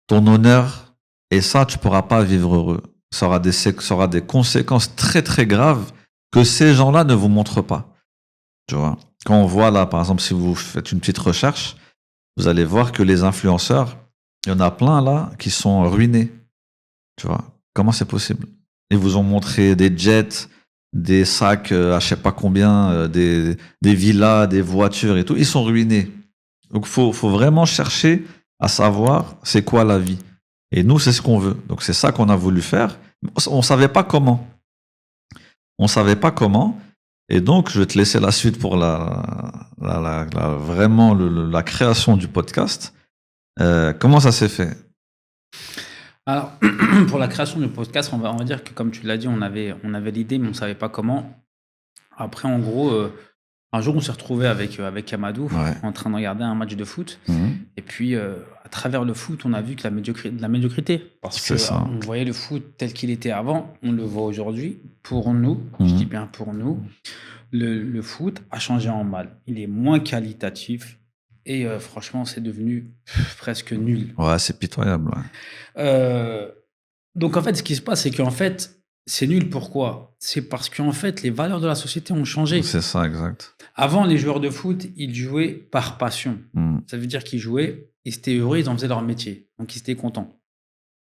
Ton honneur, et ça, tu pourras pas vivre heureux. Ça aura des conséquences très, très graves que ces gens-là ne vous montrent pas. Tu vois. Quand on voit là, par exemple, si vous faites une petite recherche, vous allez voir que les influenceurs, il y en a plein là qui sont ruinés. Tu vois. Comment c'est possible? Ils vous ont montré des jets, des sacs à je sais pas combien, des villas, des voitures et tout. Ils sont ruinés. Donc, faut vraiment chercher à savoir c'est quoi la vie. Et nous, c'est ce qu'on veut. Donc, c'est ça qu'on a voulu faire. On savait pas comment. Et donc, je vais te laisser la suite pour vraiment la création du podcast. Comment ça s'est fait? Alors, pour la création du podcast, on va dire que, comme tu l'as dit, on avait l'idée, mais on ne savait pas comment. Après, en gros, un jour, on s'est retrouvé avec Amadou en train de regarder un match de foot. Et puis, à travers le foot, on a vu que la médiocrité. Parce qu'on voyait le foot tel qu'il était avant, on le voit aujourd'hui. Pour nous, je dis bien pour nous, le foot a changé en mal. Il est moins qualitatif. Et franchement, c'est devenu presque nul. Ouais, c'est pitoyable. Ouais. Donc, en fait, ce qui se passe, c'est qu'en fait, c'est nul. Pourquoi? C'est parce qu'en fait, les valeurs de la société ont changé. C'est ça, exact. Avant, les joueurs de foot, ils jouaient par passion. Ça veut dire qu'ils jouaient, ils étaient heureux, ils en faisaient leur métier. Donc, ils étaient contents.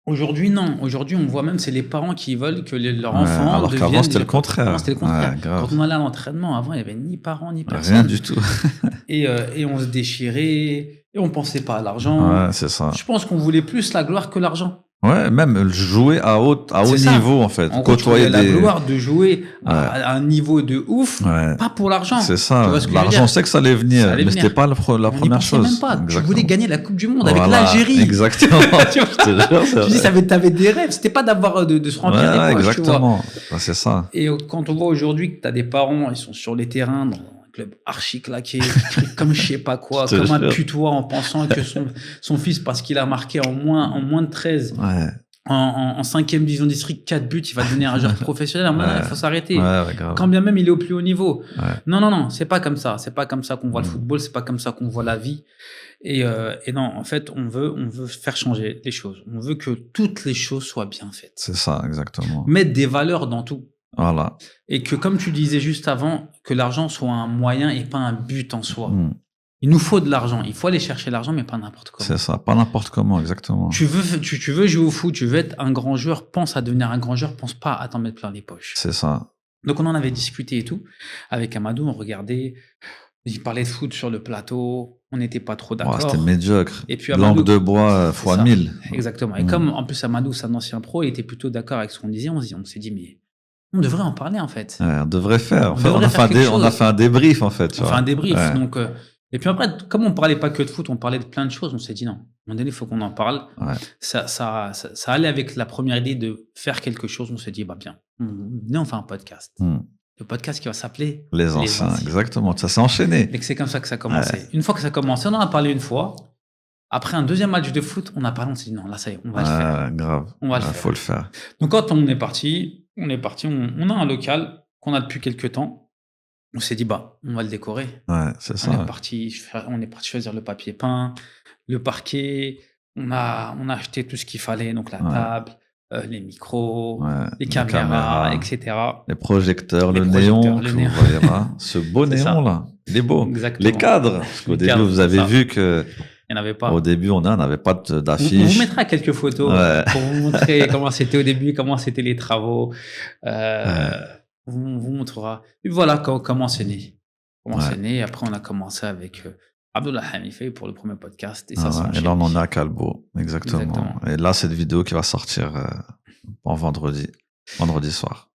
Aujourd'hui, non. Aujourd'hui, on voit même, c'est les parents qui veulent que leurs enfants alors deviennent... qu'avant, c'était le contraire. Avant, c'était le contraire. Ouais, quand on allait à l'entraînement, avant, il n'y avait ni parents, ni personne. Rien du tout. et on se déchirait, et on ne pensait pas à l'argent. Ouais, c'est ça. Je pense qu'on voulait plus la gloire que l'argent. Ouais, même jouer à haut niveau, en fait. Côtoyer la gloire de jouer à un niveau de ouf, pas pour l'argent. C'est ça. L'argent, on sait que ça allait venir, mais c'était pas la première chose. Même pas. Tu voulais gagner la Coupe du Monde avec l'Algérie. Exactement. Tu dis, t'avais des rêves. C'était pas d'avoir de se remplir des poches. Exactement. C'est ça. Et quand on voit aujourd'hui que t'as des parents, ils sont sur les terrains, dans un club archi claqué, qui crie comme je sais pas quoi, comme un putois, en pensant que son fils, parce qu'il a marqué en moins de 13, en 5e division district, 4 buts, il va devenir un joueur professionnel. Il faut s'arrêter. Quand bien même il est au plus haut niveau. Non, c'est pas comme ça. C'est pas comme ça qu'on voit le football, c'est pas comme ça qu'on voit la vie. Et non, en fait, on veut faire changer les choses. On veut que toutes les choses soient bien faites. C'est ça, exactement. Mettre des valeurs dans tout. Voilà. Et que, comme tu disais juste avant, que l'argent soit un moyen et pas un but en soi. Il nous faut de l'argent. Il faut aller chercher l'argent, mais pas n'importe comment. C'est ça, pas n'importe comment, exactement. Tu veux jouer au foot, tu veux être un grand joueur, pense à devenir un grand joueur, pense pas à t'en mettre plein les poches. C'est ça. Donc, on en avait discuté et tout. Avec Amadou, on regardait, il parlait de foot sur le plateau, on n'était pas trop d'accord. C'était médiocre. Et puis Amadou, langue de bois fois 1000. Exactement. Et comme, en plus, Amadou, c'est un ancien pro, il était plutôt d'accord avec ce qu'on disait, on s'est dit, mais on devrait en parler, en fait. On devrait faire. On a fait un débrief, en fait. On a fait un débrief. Donc, et puis après, comme on parlait pas que de foot, on parlait de plein de choses, on s'est dit non, à un moment donné, il faut qu'on en parle. Ça allait avec la première idée de faire quelque chose. On s'est dit, bien, venez, on fait un podcast. Le podcast qui va s'appeler Les Anciens. Exactement. Ça s'est enchaîné. Et c'est comme ça que ça a commencé. Une fois que ça a commencé, on en a parlé une fois. Après un deuxième match de foot, on a parlé, on s'est dit non, là, ça y est, on va le faire. Grave. On va le faire. Faut le faire. Donc, quand on est parti, on a un local qu'on a depuis quelques temps. On s'est dit, on va le décorer. Ouais, c'est ça. On est parti choisir le papier peint, le parquet. On a acheté tout ce qu'il fallait, donc la table, les micros, les caméras, etc. Les projecteurs, le néon. Ce beau néon-là, il est beau. Exactement. Les cadres. Parce qu'au début, vous avez vu que... Il n'y en avait pas. Au début, on n'avait pas d'affiche. On vous mettra quelques photos pour vous montrer comment c'était au début, comment c'était les travaux. On vous montrera. Et voilà comment c'est né. C'est né. Après, on a commencé avec Abdullah Hanifi pour le premier podcast. Et, et là, on en est à Calbo. Exactement. Et là, cette vidéo qui va sortir en vendredi soir.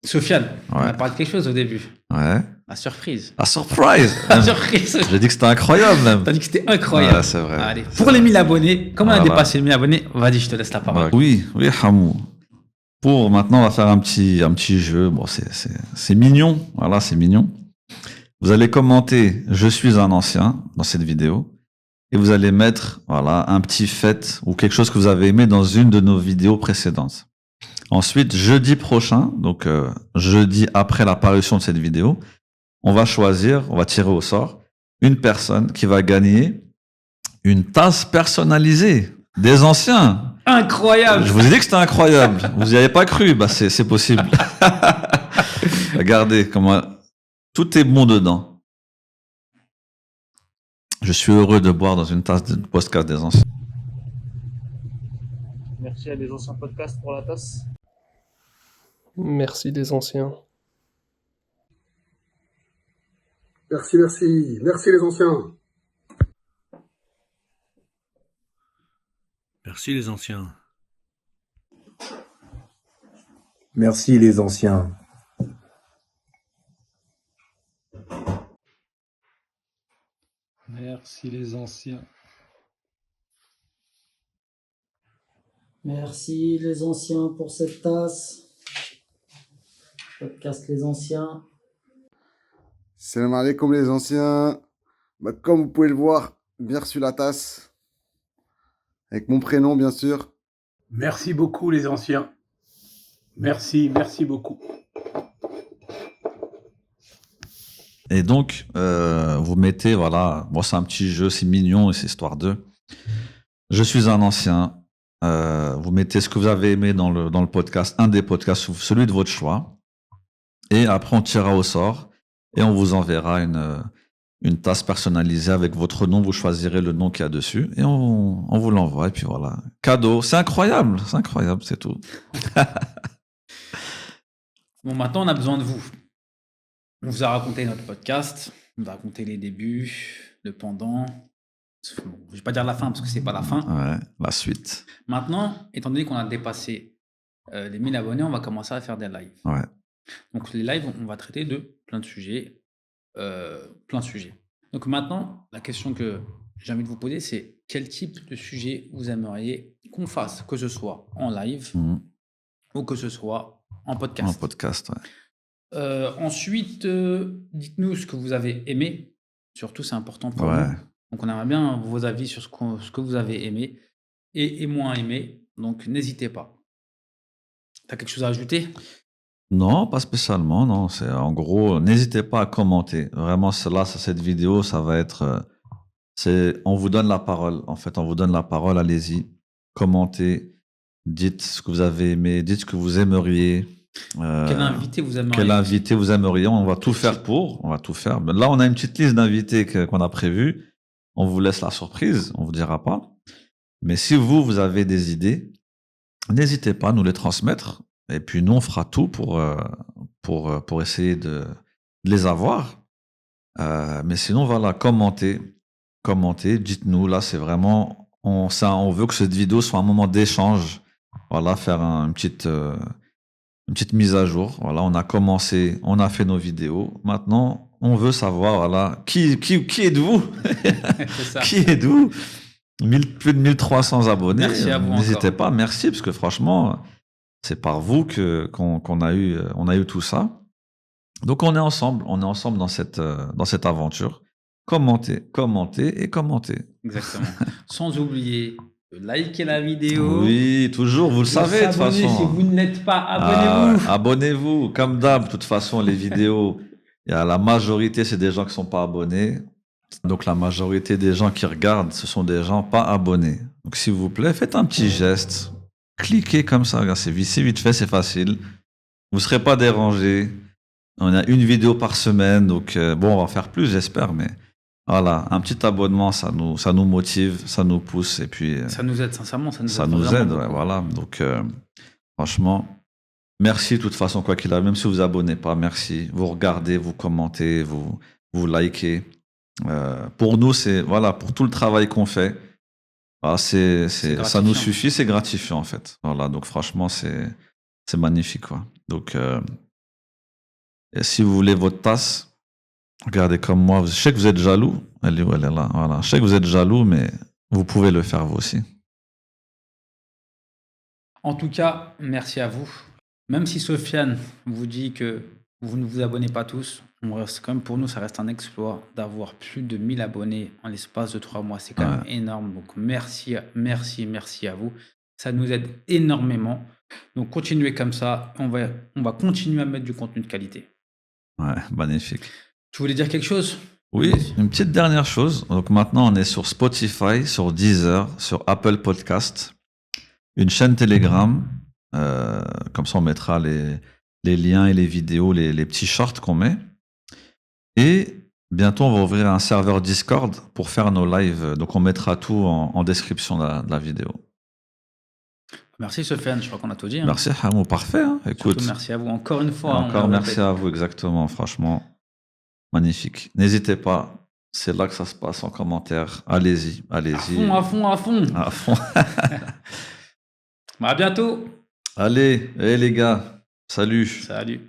Sofiane, on a parlé de quelque chose au début. Ouais. La surprise. La surprise. La surprise. J'ai dit que c'était incroyable même. T'as dit que c'était incroyable. Ouais, c'est vrai. Allez, pour les 1000 abonnés, comme on a dépassé les 1000 abonnés, vas-y, je te laisse la parole. Oui, Hamou. Pour maintenant, on va faire un petit jeu. Bon, c'est mignon. Voilà, c'est mignon. Vous allez commenter « Je suis un ancien » dans cette vidéo. Et vous allez mettre, voilà, un petit fait ou quelque chose que vous avez aimé dans une de nos vidéos précédentes. Ensuite, jeudi prochain, donc jeudi après l'apparition de cette vidéo, on va tirer au sort une personne qui va gagner une tasse personnalisée des anciens. Incroyable. Je vous ai dit que c'était incroyable. Vous n'y avez pas cru. Bah, c'est possible. Regardez comment tout est bon dedans. Je suis heureux de boire dans une tasse de podcast des anciens. Merci à des anciens podcasts pour la tasse. Merci des anciens. Merci les anciens. Merci les anciens. Merci les anciens. Merci les anciens. Merci les anciens pour cette tasse. Podcast les anciens. Salam alaikum les anciens. Bah, comme vous pouvez le voir, bien reçu la tasse. Avec mon prénom bien sûr. Merci beaucoup les anciens. Merci beaucoup. Et donc, vous mettez, voilà, bon, c'est un petit jeu, c'est mignon et c'est histoire de. Je suis un ancien. Vous mettez ce que vous avez aimé dans le podcast, un des podcasts, celui de votre choix. Et après, on tirera au sort et on vous enverra une tasse personnalisée avec votre nom. Vous choisirez le nom qu'il y a dessus et on vous l'envoie. Et puis voilà, cadeau. C'est incroyable, c'est tout. Bon, maintenant, on a besoin de vous. On vous a raconté notre podcast, on vous a raconté les débuts, le pendant. Bon, je ne vais pas dire la fin parce que c'est pas la fin. Ouais, la suite. Maintenant, étant donné qu'on a dépassé les 1000 abonnés, on va commencer à faire des lives. Ouais. Donc les lives, on va traiter de plein de sujets. Donc maintenant, la question que j'ai envie de vous poser, c'est quel type de sujet vous aimeriez qu'on fasse, que ce soit en live ou que ce soit en podcast. En podcast, ouais. Ensuite, dites-nous ce que vous avez aimé. Surtout, c'est important pour nous. Donc, on aimerait bien vos avis sur ce que vous avez aimé et moins aimé. Donc, n'hésitez pas. Tu as quelque chose à ajouter? Non, pas spécialement. Non, c'est en gros, n'hésitez pas à commenter. Vraiment, cette vidéo, ça va être. On vous donne la parole. En fait, on vous donne la parole. Allez-y, commentez. Dites ce que vous avez aimé. Dites ce que vous aimeriez. Quel invité vous aimeriez? Quel invité vous aimeriez? On va tout faire pour. On va tout faire. Là, on a une petite liste d'invités qu'on a prévus. On vous laisse la surprise. On vous dira pas. Mais si vous avez des idées, n'hésitez pas à nous les transmettre. Et puis, nous, on fera tout pour essayer de les avoir. Mais sinon, voilà, commentez. Dites-nous. Là, c'est vraiment... On veut que cette vidéo soit un moment d'échange. Voilà, faire une petite mise à jour. Voilà, on a commencé, on a fait nos vidéos. Maintenant, on veut savoir, voilà, qui êtes-vous? Qui êtes-vous? Plus de 1300 abonnés. Merci à vous. N'hésitez pas, merci, parce que franchement, c'est par vous qu'on a eu tout ça. Donc, on est ensemble dans cette aventure. Commentez. Exactement. Sans oublier de liker la vidéo. Oui, toujours, vous le savez de toute façon. Si vous ne l'êtes pas, abonnez-vous. Abonnez-vous, comme d'hab. De toute façon, les vidéos, la majorité, c'est des gens qui ne sont pas abonnés. Donc, la majorité des gens qui regardent, ce sont des gens pas abonnés. Donc, s'il vous plaît, faites un petit geste. Cliquez comme ça. C'est vite fait, c'est facile. Vous ne serez pas dérangés. On a une vidéo par semaine. Donc, bon, on va faire plus, j'espère, mais... Voilà, un petit abonnement, ça nous motive, ça nous pousse et puis... Ça nous aide, sincèrement, ça nous aide, ouais, voilà. Donc, franchement, merci de toute façon, quoi qu'il arrive, même si vous vous abonnez pas, merci. Vous regardez, vous commentez, vous likez. Pour nous, voilà, pour tout le travail qu'on fait, voilà, ça nous suffit, c'est gratifiant en fait. Voilà, donc franchement, c'est magnifique, quoi. Donc, Et si vous voulez votre tasse, regardez comme moi. Je sais que vous êtes jaloux. Elle est où? Elle est là. Voilà. Je sais que vous êtes jaloux, mais vous pouvez le faire vous aussi. En tout cas, merci à vous. Même si Sofiane vous dit que vous ne vous abonnez pas tous, on reste quand même, pour nous, ça reste un exploit d'avoir plus de 1000 abonnés en l'espace de 3 mois. C'est quand même énorme. Donc, merci à vous. Ça nous aide énormément. Donc, continuez comme ça. On va continuer à mettre du contenu de qualité. Ouais, magnifique. Tu voulais dire quelque chose? Oui, une petite dernière chose. Donc maintenant, on est sur Spotify, sur Deezer, sur Apple Podcast, une chaîne Telegram. Comme ça, on mettra les liens et les vidéos, les petits shorts qu'on met. Et bientôt, on va ouvrir un serveur Discord pour faire nos lives. Donc, on mettra tout en description de la vidéo. Merci Sofiane, je crois qu'on a tout dit. Merci Hamou, parfait. Hein. Écoute, surtout merci à vous encore une fois. Encore merci à vous, exactement. Franchement, magnifique. N'hésitez pas, c'est là que ça se passe en commentaire. Allez-y. À fond. À fond. À bientôt. Allez, les gars, salut. Salut.